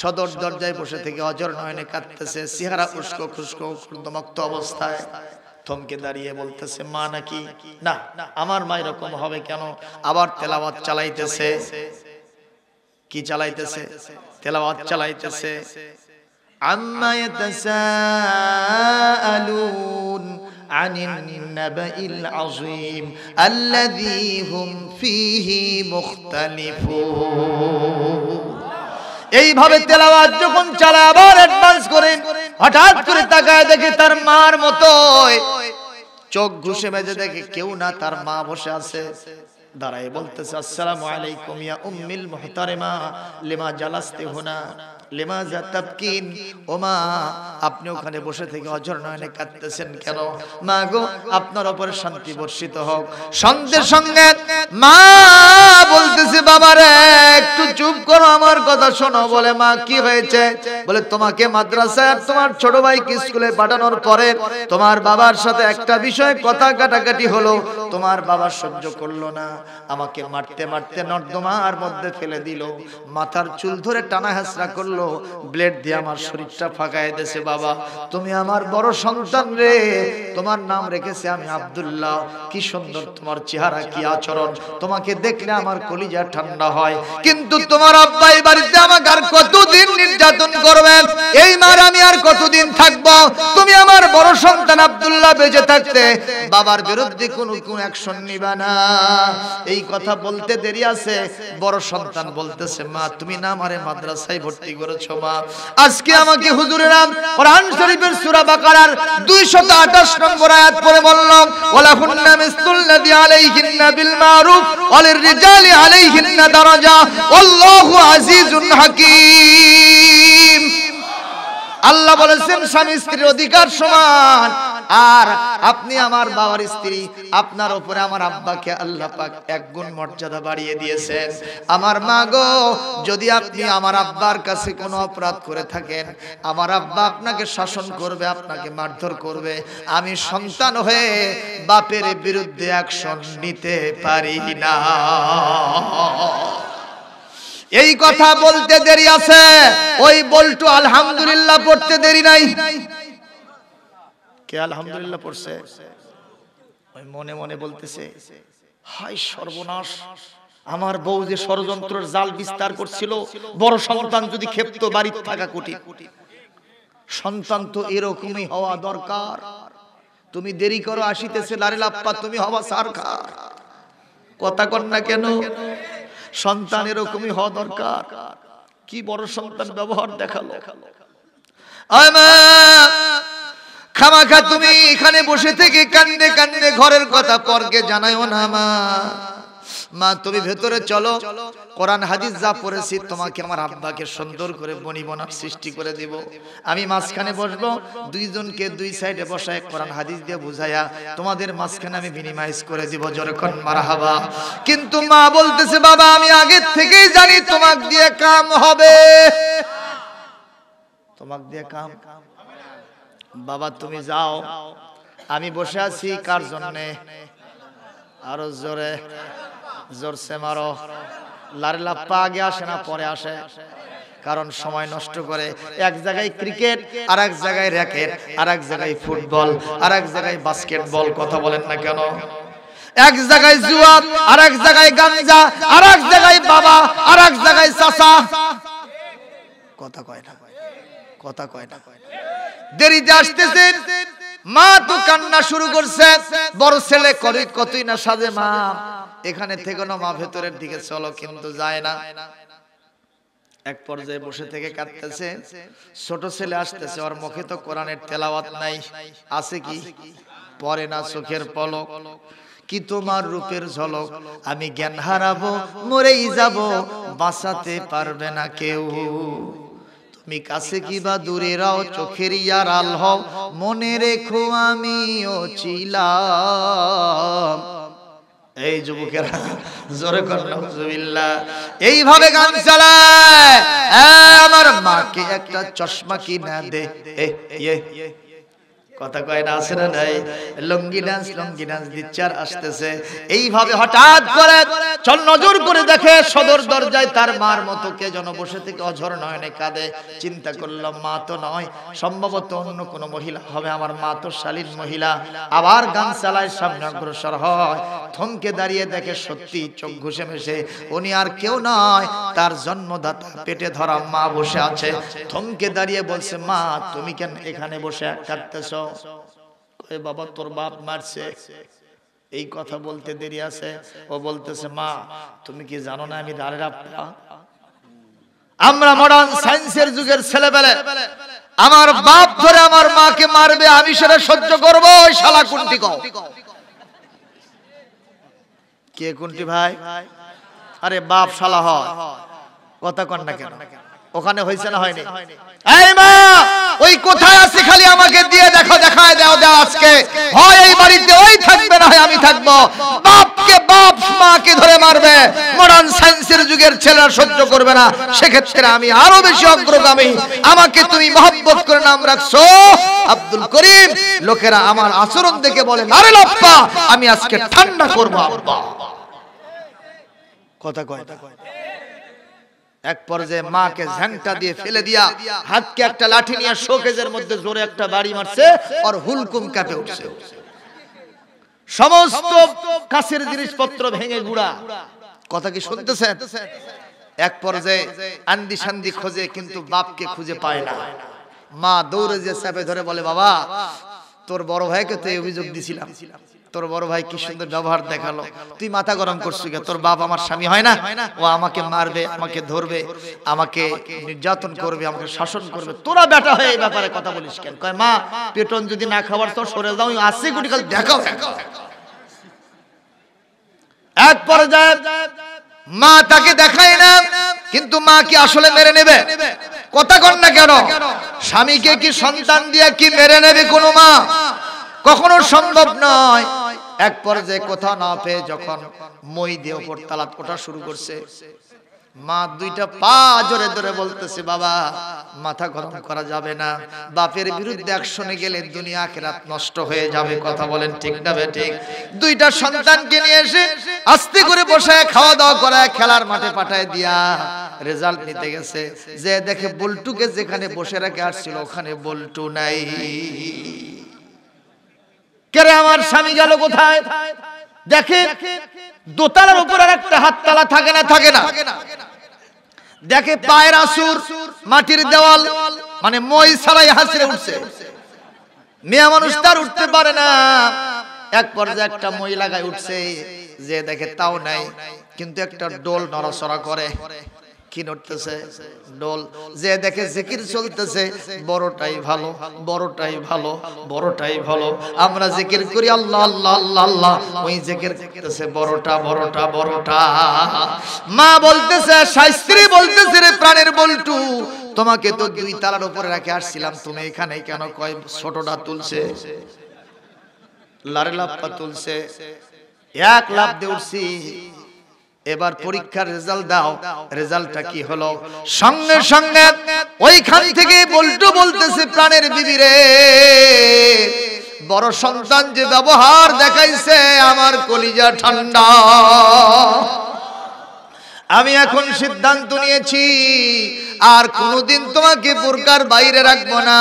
সদর দরজায় বসে থেকে অজর নয়নে কাঁদতেছে, চেহারা উস্কো খুস্কো দমক্ত অবস্থায়। থমকে দাঁড়িয়ে বলতেছে, মা নাকি? না, আমার মা এরকম হবে কেন? আবার তেলাওয়াত চালাইতেছে। কি চালাইতেছে? তেলাওয়াত চালাইতেছে। আম্মা ইয়াতাসাআলুন আনিন নাবাইল আযীম আল্লাযী হুম ফীহি মুখতালিফুন। এইভাবে তেলাওয়াত যখন চালায় আবার অ্যাডভান্স করেন, হঠাৎ করে তাকায় দেখে তার মার মতো চোখ ঘুষে মেজে দেখে কেউ না, তার মা বসে আছে। দাঁড়ায় বলতেছে, আসসালামু আলাইকুম ইয়া উম্মিল মুহতারিমা লিমা জালাস্তি হুনা লিমাযা তাবকিন। ও মা, আপনি ওখানে বসে থেকে অঝর নয়নে কাঁদতেছেন কেন? মা গো, আপনার উপরে শান্তি বর্ষিত হোক। সঙ্গে সঙ্গে মা বলতেছে, বাবা রে একটু চুপ করো, আমার কথা শোনো। বলে, মা কি হয়েছে? বলে, তোমাকে মাদ্রাসায় আর তোমার ছোট ভাইকে স্কুলে পাঠানোর পরে তোমার বাবার সাথে একটা বিষয়ে কথা কাটাকাটি হলো। তোমার বাবা সহ্য করলো না, আমাকে মারতে মারতে নর্দমার মধ্যে ফেলে দিল, মাথার চুল ধরে টানা হেঁচড়া করলো, ব্লেড দিয়ে আমার শরীরটা ফাঁকায় দিয়েছে। বাবা, তুমি আমার বড় সন্তান রে, তোমার নাম রেখেছে আমি আব্দুল্লাহ। কি সুন্দর তোমার চেহারা, কি আচরণ, তোমাকে দেখলে আমার কলিজা ঠান্ডা হয়। কিন্তু তোমার আব্বা এই বাড়িতে আমাকে আর কতদিন নির্যাতন করবেন? এই মার আমি আর কতদিন থাকবো? তুমি আমার বড় সন্তান আব্দুল্লাহ বেঁচে থাকতে বাবার বিরুদ্ধে কোনো অ্যাকশন নিবা না। এই কথা বলতে দেরি আছে, বড় সন্তান বলতেছে, মা তুমি না আমারে মাদ্রাসায় ভর্তি করেছো মা, আজকে আমাকে হুজুরেরা কোরআন শরীফের সূরা বাকারার 228 নম্বর আয়াত পড়ে বললাম, ওয়ালা হুন্না মিসলুল্লাযী আলাইহিন্না বিল মারুফ ওয়ালির রিজালি আলাইহিন্না দারাজা আল্লাহু আজিজুন হাকীম। আল্লাহ বলেছেন স্বামী স্ত্রীর অধিকার সমান, আর আপনি আমার বাবার স্ত্রী, আপনার উপরে আমার আব্বাকে আল্লাহ পাক এক গুণ মর্যাদা বাড়িয়ে দিয়েছেন। আমার মা গো, যদি আপনি আমার আব্বার কাছে কোনো অপরাধ করে থাকেন, আমার আব্বা আপনাকে শাসন করবে, আপনাকে মারধর করবে, আমি সন্তান হয়ে বাপের বিরুদ্ধে অ্যাকশন নিতে পারি না। এই কথা বলতে দেরি আছে, ওই বলটু আলহামদুলিল্লাহ পড়তে দেরি নাই। কে আলহামদুলিল্লাহ পড়ছে? ওই মনে মনে বলতেছে, হায় সর্বনাশ, আমার বউ যে ষড়যন্ত্রের জাল বিস্তার করছিল, বড় সন্তান যদি ক্ষেপ্ত বাড়িতে থাকা কোটি। সন্তান তো এরকমই হওয়া দরকার। তুমি দেরি করো, আসিতেছে লারে লাপ্পা, তুমি হওয়া সারখার। কথা কন না কেন? সন্তান এরকমই হওয়া দরকার। কি বড় সন্তান ব্যবহার দেখালো। খামাখা তুমি এখানে বসে থেকে কান্দে কান্দে ঘরের কথা পরকে জানাইও না মা। মা তুমি ভেতরে চলো, কোরআন হাদিস যা পড়েছি তোমাকে আমার আব্বাকে সুন্দর করে বনিবনার সৃষ্টি করে দিব। আমি মাঝখানে বসবো, দুইজনকে দুই সাইডে বসায় কোরআন হাদিস দিয়ে বুঝাইয়া তোমাদের মাঝখানে আমি মিনিমাইজ করে দিব। জোরকন মারহাবা। কিন্তু মা বলতেছে, বাবা আমি আগে থেকেই জানি তোমাক দিয়ে কাম হবে। তোমাক দিয়ে কাম? বাবা তুমি যাও, আমি বসে আছি কার জন্যে? আরো জোরে, জোরসে মারো। লারে লাপ্পা আগে আসে না পরে আসে? কারণ সময় নষ্ট করে। এক জায়গায় ক্রিকেট, আর এক জায়গায় র‍্যাকেট, আর এক জায়গায় ফুটবল, আর এক জায়গায় বাস্কেটবল। কথা বলেন না কেন? এক জায়গায় জুয়া, আর এক জায়গায় গাঞ্জা, আর এক জায়গায় বাবা, আর এক জায়গায় চাচা। কথা কয় না, কথা কয় না। দেরিতে আসতেছেন, মা তো কান্না শুরু করছে। বড় ছেলে কতই না সাজে, মা এখানে থেকে না, মা ভেতরের দিকে চলো, কিন্তু যায় না। এক পর্যায়ে বসে থেকে কাঁদতেছে। ছোট ছেলে আসতেছে, ওর মুখে তো কোরআনের তেলাওয়াত নাই, আছে কি? পড়ে না চোখের পলক। কি তোমার রূপের ঝলক, আমি জ্ঞান হারাবো, মরেই যাব, বাঁচাতে পারবে না কেউ। তুমি কাছে কি বা দূরে রাও, চোখের আড়াল হও, মনে রেখো আমিও ছিলাম। এই যুবকেরা জোরে কর নাউজুবিল্লাহ। এইভাবে গান চালায়। আমার মাকে একটা চশমা কিনা দে। কথা কয় না, আছে না নাই? লঙ্গি ডান্স দিচ্ছে আর আসতেছে। এইভাবে হঠাৎ করে চল নজর করে দেখে সদর দরজায় তার মার মতো কে যেন বসে থেকে অঝর নয়নে কাঁদে। চিন্তা করলাম মা তো নয়, সম্ভবত অন্য কোনো মহিলা হবে। আমার মা তো শালীন মহিলা। আবার গান চালায়, সামনে অগ্রসর হয়। থমকে দাঁড়িয়ে দেখে সত্যি চোখ ঘুষে মেশে উনি আর কেউ নয়, তার জন্মদাতা পেটে ধরা মা বসে আছে। থমকে দাঁড়িয়ে বলছে, মা তুমি কেন এখানে বসে কাঁদতেছো? কই বাবা তোর বাপ মারছে। এই কথা বলতে দেরি আছে, ও বলতেছে, মা তুমি কি জানো না আমি দাঁড়ের আপ্পা? আমরা মডার্ন সায়েন্সের যুগের ছেলেবেলে আমার বাপ ধরে আমার মাকে মারবে, আমি সেটা সহ্য করবো। ওই শালা কুন্টি কও। কে কুন্টি ভাই? আরে বাপ শালা হয়। কথা কন না কেন? ওখানে হয়েছে না হয়নি? এই মা ওই কোথায় আছে, খালি আমাকে দিয়ে দেখো, দেখায় দাও দাও। আজকে হয় এই বাড়িতে ওই থাকবে, না হয় আমি থাকবো। বাপকে বাপ মাকে ধরে মারবে, মডার্ন সায়েন্সের যুগের ছেলেরা সহ্য করবে না। সেক্ষেত্রে আমি আরো বেশি অগ্রগামী। আমাকে তুমি মহব্বত করে নাম রাখছো আব্দুল করিম। লোকেরা আমার আচরণ দেখে বলে, আরে লাপ্পা আমি আজকে ঠান্ডা করবো আব্বা। কথা কয় না। এক পর্যায়ে মাকে ঝাংটা দিয়ে ফেলে দিয়া হাতকে একটা লাঠি নিয়ে শোকেজের মধ্যে জোরে একটা বাড়ি মারছে, আর হুলকুম কাঁপে উঠছে। সমস্ত কাছের জিনিসপত্র ভেঙে গুড়া। কথা কি শুনতেছেন? এক পর্যায়ে আন্দি শান্দি খোঁজে, কিন্তু বাপকে খুঁজে পায় না। মা দৌড়ে যে চাপে ধরে বলে, বাবা তোর বড় ভাইকে তো এই অভিযোগ দিছিলাম, তোর বড় ভাই কি সুন্দর ব্যবহার দেখালো, তুই মাথা গরম করছিস কেন? তোর বাপ আমার স্বামী হয় না? ও আমাকে মারবে, আমাকে ধরবে, আমাকে নির্যাতন করবে, আমাকে শাসন করবে, তোরা বেটা হয়ে এই ব্যাপারে কথা বলিস কেন? কয় মা পেটন যদি না খাবার তো সরে যাও, 80 কোটি কাল দেখাও। এক পর্যায়ে মা তাকে দেখায় না, কিন্তু মা কি আসলে মেরে নেবে? কথা কন না কেন? স্বামীকে কি সন্তান দিয়ে কি মেরে নেবে কোনো মা? কখনো সম্ভব নয়। এক পর্যায়ে কোথাও না পেয়ে যখন মই দিয়ে উপর তালাত ওঠা শুরু করছে, মা দুইটা পা জোরে ধরে বলতেছে, বাবা মাথা গরম করা যাবে না, বাপের বিরুদ্ধে অ্যাকশনে গেলে দুনিয়া আখিরাত নষ্ট হয়ে যাবে। কথা বলেন ঠিক না বেঠিক? দুইটা সন্তানকে নিয়ে এসে আস্তে করে বসায় খাওয়া দাওয়া করায় খেলার মাঠে পাঠায় দিয়া রেজাল্ট নিতে গেছে। যে দেখে বল্টুকে যেখানে বসে রেখে আসছিল ওখানে বল্টু নাই। কেরে আমার স্বামী গেল কোথায়? দেখে দোতলার উপর আর একটা হাততালা থাকে না, থাকে না। দেখে পায়ের আসুর, মাটির দেওয়াল, মানে মই ছাড়াই হাসিরে উঠছে। মেয়ে মানুষ তার উঠতে পারে না। এক পর্যায়ে একটা মই লাগায় উঠছে, যে দেখে তাও নাই, কিন্তু একটা ডোল নড়াচড়া করে। কি নড়তেছে? ডোল। যে দেখে জিকির চলতেছে, বড়টাই ভালো, বড়টাই ভালো, বড়টাই ভালো। আমরা জিকির করি আল্লাহ আল্লাহ আল্লাহ আল্লাহ, ওই জিকির করতেছে বড়টা বড়টা বড়টা। মা বলতেছে, শাস্ত্রী বলতেছে, রে প্রাণের বল্টু তোমাকে তো দুই তালার উপরে রেখে আসছিলাম, তুমি এখানে কেন? কয় ছোটটা তুলছে, লারে লাপ্পা তুলছে, এক লাফ দিয়ে উঠছি। এবার পরীক্ষার রেজাল্ট দাও। রেজাল্টটা কি হলো? সঙ্গে সঙ্গে ওইখান থেকে বল্টু বলতেছে, প্রাণের বিবি রে, বড় সন্তান যে ব্যবহার দেখাইছে আমার কলিজা ঠান্ডা। আমি এখন সিদ্ধান্ত নিয়েছি আর কোনোদিন তোমাকে বোরকার বাইরে রাখবো না।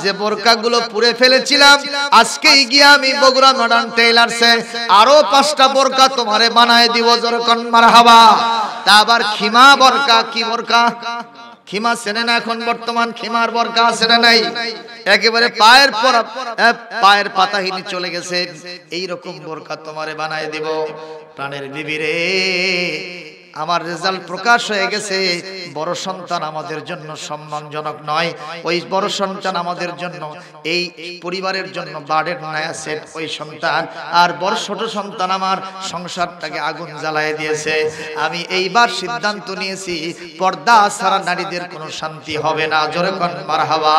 যে বোরকাগুলো পুড়ে ফেলেছিলাম, আজকেই গিয়ে আমি বগুড়া মডার্ন টেইলার্সে আরো 5টা বোরকা তোমারে বানায় দিব। যখন মারহাবা। তা আবার খিমা বোরকা, কি বোরকা? খিমা চেনে না এখন বর্তমান? খিমার বোরকা আছে না নাই? একেবারে পায়ের পাতাহীনি চলে গেছে। এই রকম বোরকা তোমারে বানায় দিব। প্রাণের বিবি রে, আমার রেজাল্ট প্রকাশ হয়ে গেছে। বড় সন্তান আমাদের জন্য সম্মানজনক নয়, ওই বড় সন্তান আমাদের জন্য, এই পরিবারের জন্য বার্ডেন নয় আছে ওই সন্তান। আর বড় ছোট সন্তান আমার সংসারটাকে আগুন জ্বালায় দিয়েছে। আমি এইবার সিদ্ধান্ত নিয়েছি, পর্দা ছাড়া নারীদের কোনো শান্তি হবে না। জোরে কোন মারহাবা।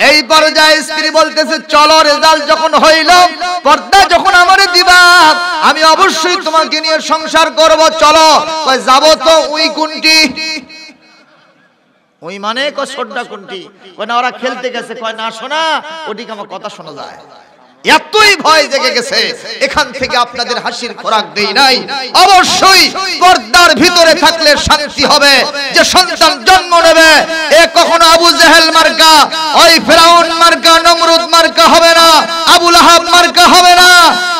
এই পর্যায়ে স্ত্রী বলতেছে, চলো রেজাল্ট যখন হইল, পর্দা যখন আমারে দিবা, আমি অবশ্যই তোমাকে নিয়ে সংসার করব। চলো। কয় যাব তো। ওই কোনটি? ওই মানে কয় ছোটটা কোনটি? কয় না ওরা খেলতে গেছে। কয় না শোনা, ওদিকে আমার কথা শোনা যায়। এতই ভয় জেগে গেছে, এখান থেকে আপনাদের হাসির খোরাক দেই নাই। অবশ্যই পর্দার ভিতরে থাকলে শান্তি হবে। যে সন্তান জন্ম নেবে, এ কখনো আবু জেহেল মার্কা, ওই ফেরাউন মার্কা, নমরুদ মার্কা হবে না, আবু লাহাব মার্কা হবে না।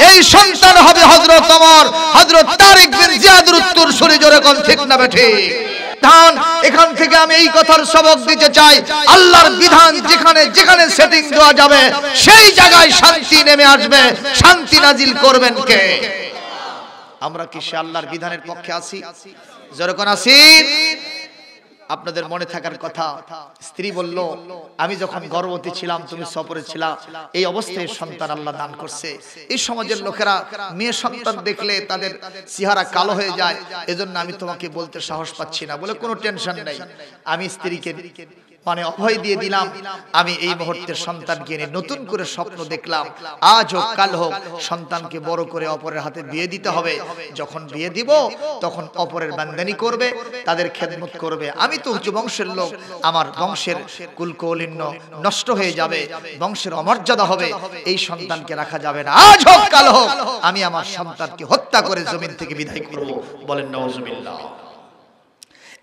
এই সন্তান হবে হযরত ওমর, হযরত তারিক বিন জিয়াদের উত্তরসূরি। জোরে কোন ঠিক না বেঠিক? এখান থেকে আমি এই কথার সবক দিতে চাই, আল্লাহর বিধান যেখানে যেখানে সেটিং দেওয়া যাবে, সেই জায়গায় শান্তি নেমে আসবে। শান্তি নাজিল করবেন কে? আমরা কি সে আল্লাহর বিধানের পক্ষে আছি? যখন আছি। আপনাদের মনে থাকার কথা, স্ত্রী বলল, আমি যখন গর্ভবতী ছিলাম তুমি সফরে ছিলা, এই অবস্থায় সন্তান আল্লাহ দান করছে। এই সমাজের লোকেরা মেয়ে সন্তান দেখলে তাদের চেহারা কালো হয়ে যায়, এজন্য আমি তোমাকে বলতে সাহস পাচ্ছি না। বলে কোনো টেনশন নাই। আমি স্ত্রীকে মানে অভয় দিয়ে দিলাম, আমি এই মুহূর্তে সন্তানকে নিয়ে নতুন করে স্বপ্ন দেখলাম। আজ হোক কাল হোক সন্তানকে বড় করে অপরের হাতে বিয়ে দিতে হবে। যখন বিয়ে দিব তখন অপরের বান্দানি করবে, তাদের খেদমত করবে। আমি তো উচ্চ বংশের লোক, আমার বংশের কুলকৌলিন্য নষ্ট হয়ে যাবে, বংশের অমর্যাদা হবে। এই সন্তানকে রাখা যাবে না। আজ হোক কাল হোক আমি আমার সন্তানকে হত্যা করে জমিন থেকে বিদায় করব। বলেন নাউজুবিল্লাহ।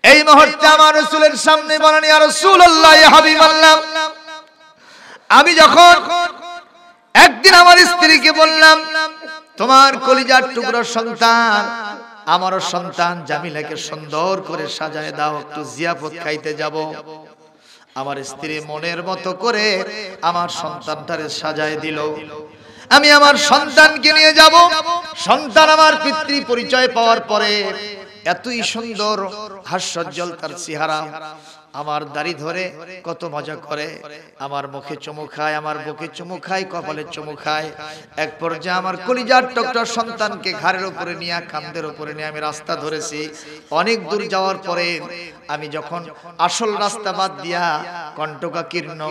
এই মুহূর্তে আমার রাসূলের সামনে বলেন, ইয়া রাসূলুল্লাহ, ইয়া হাবিবাল্লাহ, আমি যখন একদিন আমার স্ত্রীকে বললাম, তোমার কলিজার টুকরো সন্তান, আমারও সন্তান জামিলাকে সুন্দর করে সাজায় দাও, একটু জিয়াফত খাইতে যাব। আমার স্ত্রী মনের মতো করে আমার সন্তানটারে সাজায় দিল। আমি আমার সন্তানকে নিয়ে যাব। সন্তান আমার পিতৃ পরিচয় পাওয়ার পরে এতই সুন্দর হাস্যোজ্জ্বল তার চেহারা, আমার দাড়ি ধরে কত মজা করে, আমার মুখে চুমু খায়, আমার বুকে চুমু খায়, কপালে চুমু খায়। এক পর্যায়ে আমার কলিজার টুকরা সন্তানকে ঘাড়ের উপরে নিয়ে, কাঁধের উপরে নিয়ে আমি রাস্তা ধরেছি। অনেক দূর যাওয়ার পরে আমি যখন আসল রাস্তা বাদ দিয়া কণ্টকাকীর্ণ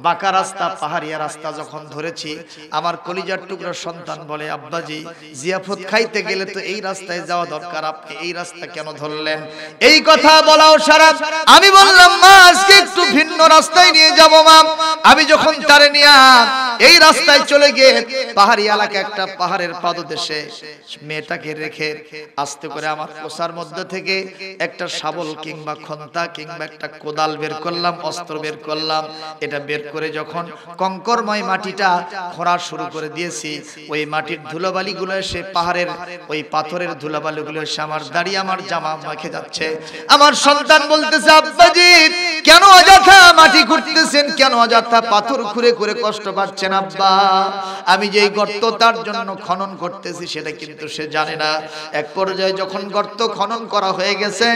বাঁকা রাস্তা, পাহাড়িয়া রাস্তা যখন ধরেছি, আমার কলিজার টুকরা সন্তান বলে, আব্বাজি জিয়াফত খাইতে গেলে তো এই রাস্তায় যাওয়া দরকার, আপনি এই রাস্তা কেন ধরলেন? এই কথা বলাও সারা। আমি বললাম, মা আজকে একটু ভিন্ন রাস্তায় নিয়ে যাব মা। আমি যখন তারে নিয়ে এই রাস্তায় চলে গিয়ে পাহাড়ি এলাকা, একটা পাহাড়ের পাদদেশে মেয়েটাকে রেখে আস্তে করে আমার কোষার মধ্যে থেকে একটা শাবল কিংবা খন্তা কিংবা একটা কোদাল বের করলাম, অস্ত্র বের করলাম। এটা বের করে যখন কঙ্করময় মাটিটা খোঁড়া শুরু করে দিয়েছি, ওই মাটির ধুলোবালিগুলো এসে, পাহাড়ের ওই পাথরের ধুলোবালিগুলো এসে আমার দাড়ি, আমার জামা মাখে যাচ্ছে। আমার সন্তান বলতেছে, আব্বাজি কেন অযথা মাটি খুঁড়তেছেন, কেন অযথা পাথর খুঁড়ে খুঁড়ে কষ্ট পাচ্ছেন আব্বা? আমি যেই গর্ত তার জন্য খনন করতেছি সেটা কিন্তু সে জানে না। এক পর্যায়ে যখন গর্ত খনন করা হয়ে গেছে,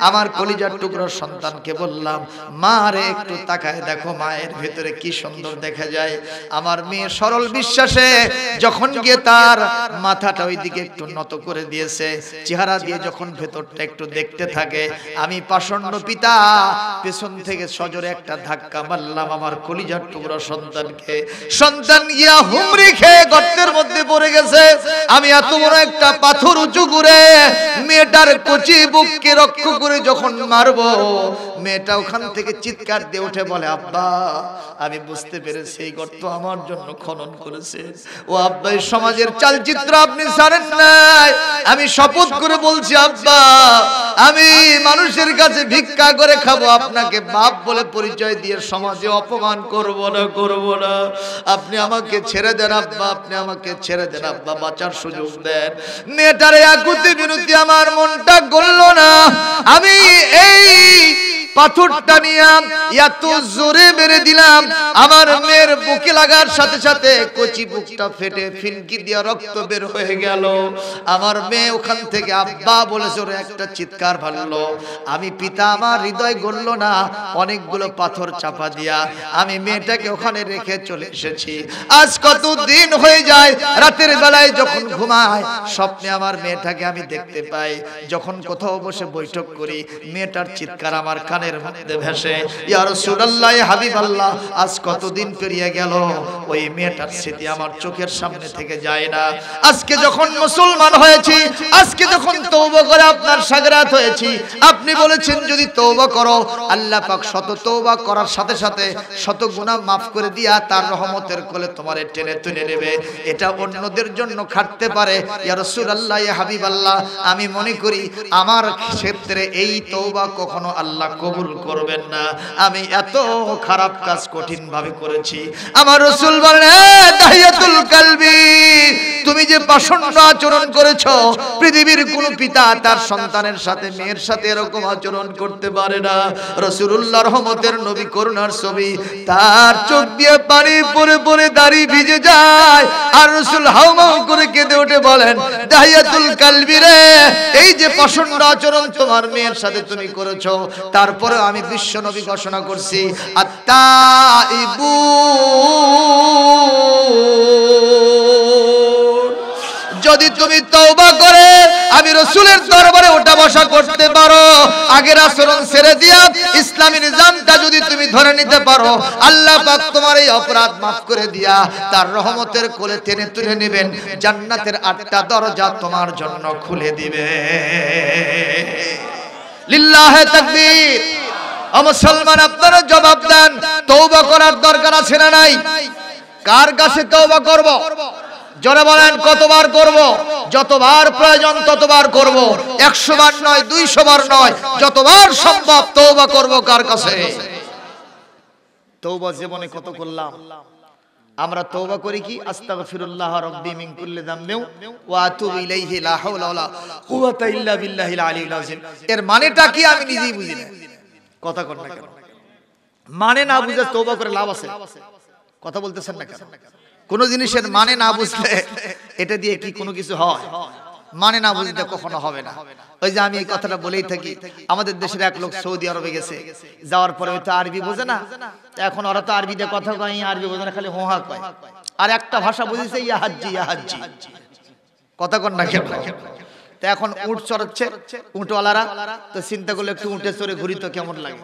আমার কলিজার টুকরো সন্তানকে বললাম, মা রে একটু তাকায় দেখো মায়ের ভেতরে কি সুন্দর দেখা যায়। আমার মেয়ে সরল বিশ্বাসে যখন গিয়ে তার মাথাটা ওই দিকে একটু নত করে দিয়েছে, চেহারা দিয়ে যখন ভেতরটা একটু দেখতে থাকে, আমি পাষণ্ড পিতা পেছন থেকে সজোরে একটা ধাক্কা মারলাম আমার কলিজার টুকরো সন্তানকে। সন্তান গিয়া হুমড়ি খেয়ে গর্তের মধ্যে পড়ে গেছে। আমি এত বড় একটা পাথর উঁচু করে মেয়েটার কচি বুককে রক্ষা করে যখন মারবো, মেয়েটা ওখান থেকে চিৎকার দিয়ে উঠে বলে, আব্বা আমি বুঝতে পেরেছি এই গর্ত আমার জন্য খনন করেছে। ও আব্বা, এই সমাজের চালচিত্র আপনি জানেন না। আমি শপথ করে বলছি আব্বা, আমি মানুষের কাছে ভিক্ষা করে খাবো, আপনাকে বাপ বলে পরিচয় দিয়ে সমাজে অপমান করব না। আপনি আমাকে ছেড়ে দেন আব্বা, আপনি আমাকে ছেড়ে দেন আব্বা, বাঁচার সুযোগ দেন। মেয়েটারে আকুতি বিনতি আমার মনটা গলল না। আমি এই পাথরটা নিয়ে এত জোরে মেরে দিলাম, আমার মেয়ের বুকে লাগার সাথে সাথে কচি বুকটা ফেটে ফিনকি দিয়ে রক্ত বের হয়ে গেল। আমার মেয়ে ওখান থেকে আব্বা বলে জোরে একটা চিৎকার ভাঙলো। আমি পিতা, আমার হৃদয় গলল না। অনেকগুলো পাথর চাপা দিয়া আমি মেয়েটাকে ওখানে রেখে চলে এসেছি। আজ কত দিন হয়ে যায়, রাতের বেলায় যখন ঘুমায় স্বপ্নে আমার মেয়েটাকে আমি দেখতে পাই। যখন কোথাও বসে বৈঠক করি, মেয়েটার চিৎকার আমার কানের মধ্যে ভেসে। ইয়া রাসূলুল্লাহ, ইয়া হাবিবাল্লাহ, আজ কতদিন পেরিয়ে গেল, ওই মেয়েটার স্মৃতি আমার চোখের সামনে থেকে যায় না। আজকে যখন মুসলমান হয়েছি, আজকে যখন তওবা করে আপনার সাগরাত হয়েছি, আপনি বলেছেন যদি তওবা করো আল্লাহ পাক শত তওবা করার সাথে সাথে শত গুনাহ maaf করে দিয়া তার রহমতের কোলে তোমারে টেনে তুলে নেবে। এটা অন্যদের জন্য খাটতে পারে। ইয়া রাসূলুল্লাহ, ইয়া হাবিবাল্লাহ, আমি মনে করি আমার ক্ষেত্রে এই তওবা কখনো আল্লাহ কবুল করবেন না। আমি এত খারাপ কাজ কঠিন ভাবে করেছি। আমার রাসূল বলেন, দাহিয়াতুল কালবি, তুমি যে পাষণ্ড আচরণ করেছো, পৃথিবীর কোন পিতা তার সন্তানের সাথে, মেয়ের সাথে এরকম আচরণ করতে পারে না। রাসূলুল্লাহ রহমতের নবী, করুণার ছবি, তার চোখ দিয়ে পানি পড়ে পড়ে দাড়ি ভিজে যায়। আর রাসূল হাউমাউ করে কেঁদে উঠে বলেন, দাহিয়াতুল কালবি রে, এই যে পাষণ্ড আচরণ তোমার মেয়ের সাথে তুমি করেছো, তারপরে আমি বিশ্ব নবী ঘোষণা করছি, আত্তাইবু, যদি তুমি তওবা করে আমি রাসূলের দরবারে ওঠা বসা করতে পারো, আগের আচরণ ছেড়ে দিয়া ইসলামী নিজামটা যদি তুমি ধরে নিতে পারো, আল্লাহ পাক তোমার এই অপরাধ maaf করে দিয়া তার রহমতের কোলে টেনে তুলে নেবেন। জান্নাতের 8টা দরজা তোমার জন্য খুলে দিবে। লিল্লাহে তাকবীর। ও মুসলমান, আপনারা জবাব দেন, তওবা করার দরকার আছে না নাই? কার কাছে তওবা করব? জোরে বলেন, কতবার করব? যতবার প্রয়োজন ততবার করব। 100 বার নয়, 200 বার নয়, যতবার সম্ভব তওবা করব। কার কাছে? তওবা জীবনে কত করলাম আমরা। তওবা করি কি? আস্তাগফিরুল্লাহ রাব্বি মিন কুল্লি যামবিন ওয়া আতুবু ইলাইহি, লা হাওলা ওয়ালা কুওয়াতা ইল্লা বিল্লাহিল আলিয়্যিল আযীম। এর মানেটা কি আমি নিজেই বুঝি না। কথা কর না কেন? মানে না বুঝে তওবা করে লাভ আছে? কথা বলতেছেন না কেন? কোন জিনিসের মানে না বুঝলে এটা দিয়ে কি কোনো কিছু হয়? মানে না বুঝলে কখনো হবে না। ওই যে আমি এই কথাটা বলেই থাকি, আমাদের দেশের এক লোক সৌদি আরবে গেছে, যাওয়ার পরে ওই তো আরবি বোঝে না। এখন ওরা তো আরবিতে কথা কয়, আরবি বোঝে না, খালি হোহা কয়। আর একটা ভাষা বুঝেছে, ইয়া হাজ্জি, ইয়া হাজ্জি। কথা কর না কেন? তো এখন উট চড়াচ্ছে উটওয়ালারা, তো চিন্তা করলে একটু উটে চড়ে ঘুরি তো কেমন লাগে।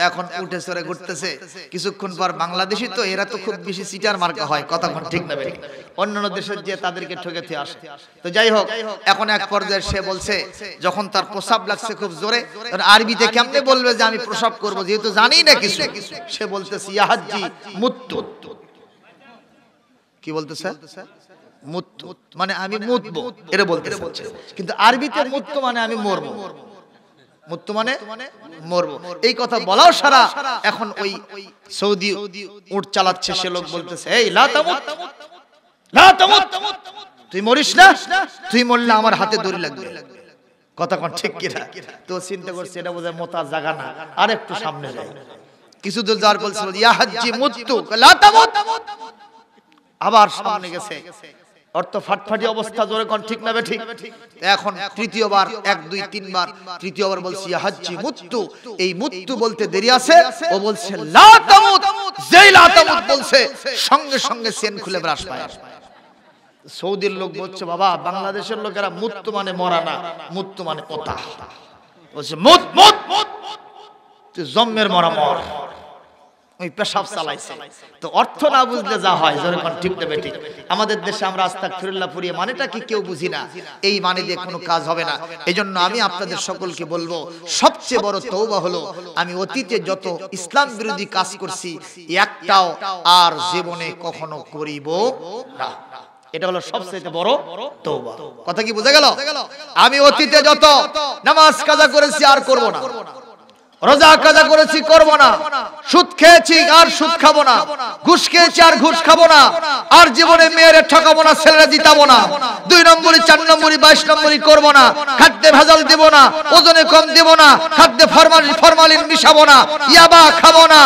এখন উঠে চড়ে ঘুরতেছে, কিছুক্ষণ পর বাংলাদেশি তো এরা তো খুব বেশি সিটার মার্কা হয়। কথা ঠিক না বেঠিক? অন্যান্য দেশের যে তাদেরকে ঠকেতে আসে। তো যাই হোক, এখন এক পর্যায়ে সে বলছে, যখন তার প্রসাব লাগছে খুব জোরে, আরবিতে কেমনে বলবে যে আমি প্রসাব করব, যেহেতু জানি না কিছু। সে বলতেছে ইয়া হাজ্জি মুত্তু। কি বলতেছে? মুত্তু মানে আমি মুতবো, এটা বলতেছে। কিন্তু আরবিতে মুত্তু মানে আমি মরবো। মুত্তু মানে মরবো, এই কথা বলাও সারা। এখন ওই সৌদি উট চালাচ্ছে সে লোক বলতেছে, এই লা তামুত, লা তামুত, তুই মরিস না, তুই মরলে আমার হাতে দড়ি লাগবে। কথা কোন ঠিক কি না? তো চিন্তা করছে এটা বোধহয় মোতার জায়গা না, আর একটু সামনে যায়। কিছু দূর যাওয়ার বলছিল ইয়া হাজ্জি মুত্তু, লা তামুত। আবার সামনে গেছে, অর্থ ফাটফাটি অবস্থা। জোরে কোন ঠিক না বেঠিক? এখন তৃতীয়বার, 1 2 3 বার, তৃতীয়বার বলছি ইয়া হাজ্জি মুত্তু। এই মুত্তু বলতে দেরি আছে, ও বলছে লা তামুত। যেই লা তামুত বলছে, সঙ্গে সঙ্গে সেন খুলে ব্রাশ পায়। সৌদির লোক বলছে, বাবা বাংলাদেশের লোকেরা মুত্তু মানে মরা না, মুত্তু মানে ওতা। বলছে মুত মুত মুত, তুই জম্মের মরা মর। ওই পেশাব চালাইছে। তো অর্থ না বুঝলে যা হয়, যখন ঠিক না বেঠিক? আমাদের দেশে আমরা আস্তাগফিরুল্লাহ পড়িয়ে মানেটা কি কেউ বুঝি না। এই মানে দিয়ে কোনো কাজ হবে না। এজন্য আমি আপনাদের সকলকে বলবো, সবচেয়ে বড় তওবা হলো আমি অতীতে যত ইসলাম বিরোধী কাজ করছি একটাও আর জীবনে কখনো করিব না। এটা হলো সবচেয়ে বড় তওবা। কথা কি বোঝা গেল? আমি অতীতে যত নামাজ কাজা করেছি আর করব না, রোজা কাজা করেছি করব না, সুদ খেয়েছি আর সুদ খাবো না, ঘুষ খেয়েছি আর ঘুষ খাবো না, আর জীবনে মেয়েরে ঠকাবো না, ছেলেরা জিতাবো না, 2 নম্বরই 4 নম্বরই 22 নম্বরই করব না, খাদ্যে ভেজাল দেব না, ওজনে কম দেব না, খাদ্যে ফরমালিন মিশাবো না, ইয়াবা খাবো না,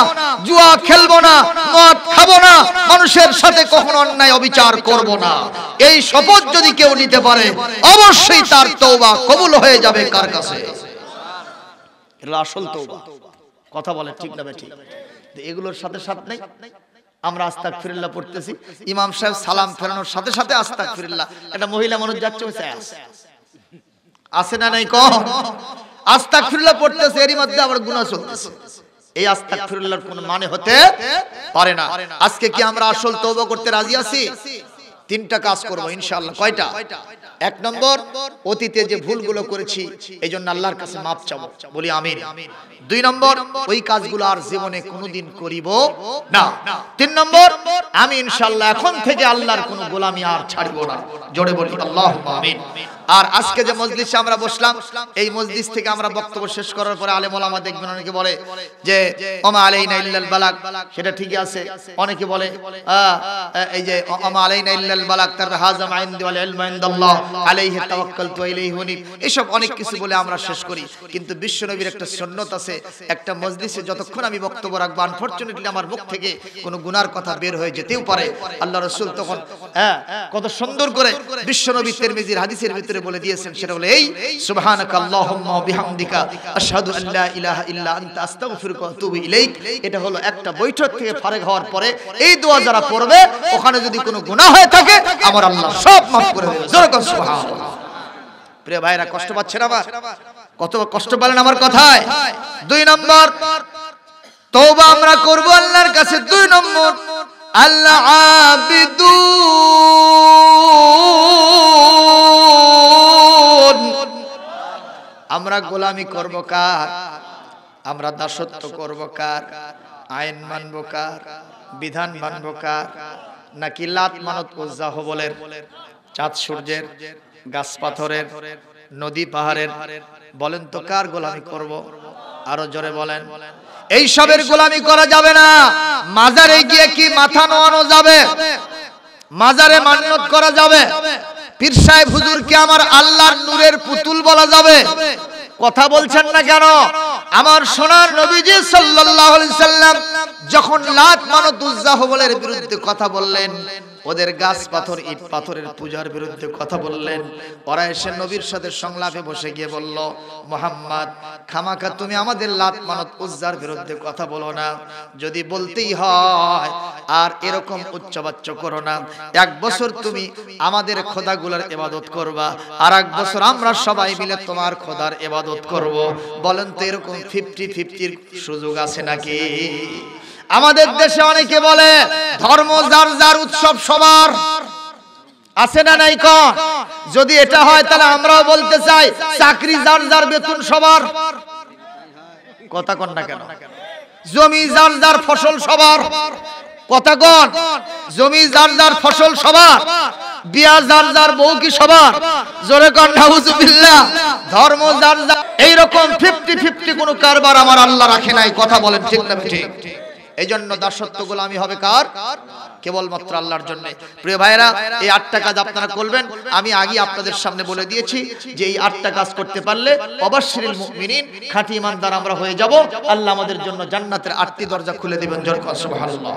জুয়া খেলবো না, মদ খাবো না, মানুষের সাথে কখনো অন্যায় অবিচার করব না। এই শপথ যদি কেউ নিতে পারে অবশ্যই তার তওবা কবুল হয়ে যাবে। কার কাছে? এটা আসল তওবা। কথা বলে ঠিক না ঠিক? এগুলোর সাথে সাথে আমরা আস্তাগফিরুল্লাহ পড়তেছি, ইমাম সাহেব সালাম ফেরানোর সাথে সাথে আস্তাগফিরুল্লাহ। একটা মহিলা মানুষ যাচ্ছে আছে না নাই? কম আস্তাগফিরুল্লাহ পড়তেছে, এরই মধ্যে আবার গুনাহ চলতেছে। এই আস্তাগফিরুল্লাহর কোনো মানে হতে পারে না। আজকে কি আমরা আসল তওবা করতে রাজি আছি? 3টা কাজ করব ইনশাআল্লাহ। কয়টা? 1 নম্বর, অতীতে যে ভুলগুলো করেছি এইজন্য আল্লাহর কাছে মাপ চাবো, বলি আমিন। 2 নম্বর, ওই কাজগুলো আর জীবনে কোনোদিন করিব না। 3 নম্বর, আমি ইনশাআল্লাহ এখন থেকে আল্লাহর কোনো গোলামি আর ছাড়ব না। জোরে বলি আল্লাহুম্মা আমিন। আর আজকে যে মজলিসে আমরা বসলাম, এই মজলিস থেকে আমরা বক্তব্য শেষ করার পরে আলেম ওলামা দেখবেন অনেকে বলে যে ওমা আলাইনা ইল্লাল বালাগ, সেটা ঠিকই আছে। অনেকে বলে এই যে ওমা আলাইনা ইল্লাল বালাগ, তার হাযা মা ইনদি ওয়াল ইলমু ইনদাল্লাহ আলাইহি তাওয়াক্কালতু ওয়া ইলাইহি উনীব, এসব অনেক কিছু বলে আমরা শেষ করি। কিন্তু বিশ্বনবীর একটা সুন্নাত আছে, একটা মজলিসে যতক্ষণ আমি বক্তব্য রাখবো, আনফরচুনেটলি আমার মুখ থেকে কোনো গুনার কথা বের হয়ে যেতেও পারে। আল্লাহ রাসূল তখন কত সুন্দর করে বিশ্বনবী তিরমিজির হাদিসের ভিতরে বলে দিয়েছেন, সেটা হলো এই সুবহানাকা আল্লাহুম্মা ওয়া বিহামদিকা আশহাদু আল্লা ইলাহা ইল্লা আনতা আস্তাগফিরুকা ওয়া আতুবু ইলাইক। এটা হলো একটা বৈঠক থেকে ফারেগ হওয়ার পরে এই দোয়া যারা পড়বে, ওখানে যদি কোনো গুনাহ হয়ে থাকে আমার আল্লাহ সব মাফ করে দেবে। জোরে বল সুবহানাল্লাহ। প্রিয় ভাইরা, কষ্ট পাচ্ছেন? আবার কত কষ্ট পেলেন আমার কথায়? 2 নম্বর, তওবা আমরা করব আল্লাহর কাছে। 2 নম্বর, আল্লাহ আবিদু আমরা গোলামি করব কার? আমরা দাসত্ব করব কার? আইন মানব কার? বিধান মানব কার? নাকি লাত মানত উজ্জা হবলের, চাঁদ সূর্যের, গাছ পাথরের, নদী পাহাড়ের? বলেন তো কার গোলামি করব? আরো জোরে বলেন। এই সবের গোলামি করা যাবে না। মাজারে গিয়ে কি মাথা নোয়ানো যাবে? মাজারে মান্নত করা যাবে? পীর সাহেব হুজুরকে আমার আল্লাহর নূরের পুতুল বলা যাবে? কথা বলছেন না কেন? আমার সোনার নবীজি সাল্লাল্লাহু আলাইহি সাল্লাম যখন লাত মানত উজ্জা হবলের বিরুদ্ধে কথা বললেন, ওদের গাছ পাথর ইট পাথরের পূজার বিরুদ্ধে কথা বললেন, ওরা এসে নবীর সাথে সংলাপে বসে গিয়ে বলল, মুহাম্মদ খামাকা তুমি আমাদের লাত মানত উজ্জার বিরুদ্ধে কথা বলো না, যদি বলতেই হয় আর এরকম উচ্চবাচ্য করো না। 1 বছর তুমি আমাদের খোদাগুলোর ইবাদত করবা, আর 1 বছর আমরা সবাই মিলে তোমার খোদার ইবাদত করব। বলেন তো এরকম 50-50 সুযোগ আছে নাকি? আমাদের দেশে অনেকে বলে ধর্ম যার যার, উৎসব সবার, আছে না নাই? কোন যদি এটা হয় তাহলে আমরাও বলতে চাই চাকরি যার যার, বেতন সবার। কথা কন না কেন? জমি যার যার, ফসল সবার। কথা কন? জমি যার যার, ফসল সবার। বিয়া যার যার, বউ কি সবার? জোরে কন নাউজুবিল্লাহ। ধর্ম যার যার, এইরকম 50-50 কোন কারবার আমার আল্লাহ রাখে নাই। কথা বলেন ঠিক না ঠিক? এই জন্য দাসত্ব গোলামি হবে কার? কেবলমাত্র আল্লাহর জন্য। প্রিয় ভাইরা, এই 8টা কাজ আপনারা করবেন। আমি আগে আপনাদের সামনে বলে দিয়েছি যে এই 8টা কাজ করতে পারলে অবাশশিরিল মুমিনিন, খাঁটি ঈমানদার আমরা হয়ে যাব। আল্লাহ আমাদের জন্য জান্নাতের 8টি দরজা খুলে দিবেন। জোরে সুবহানাল্লাহ।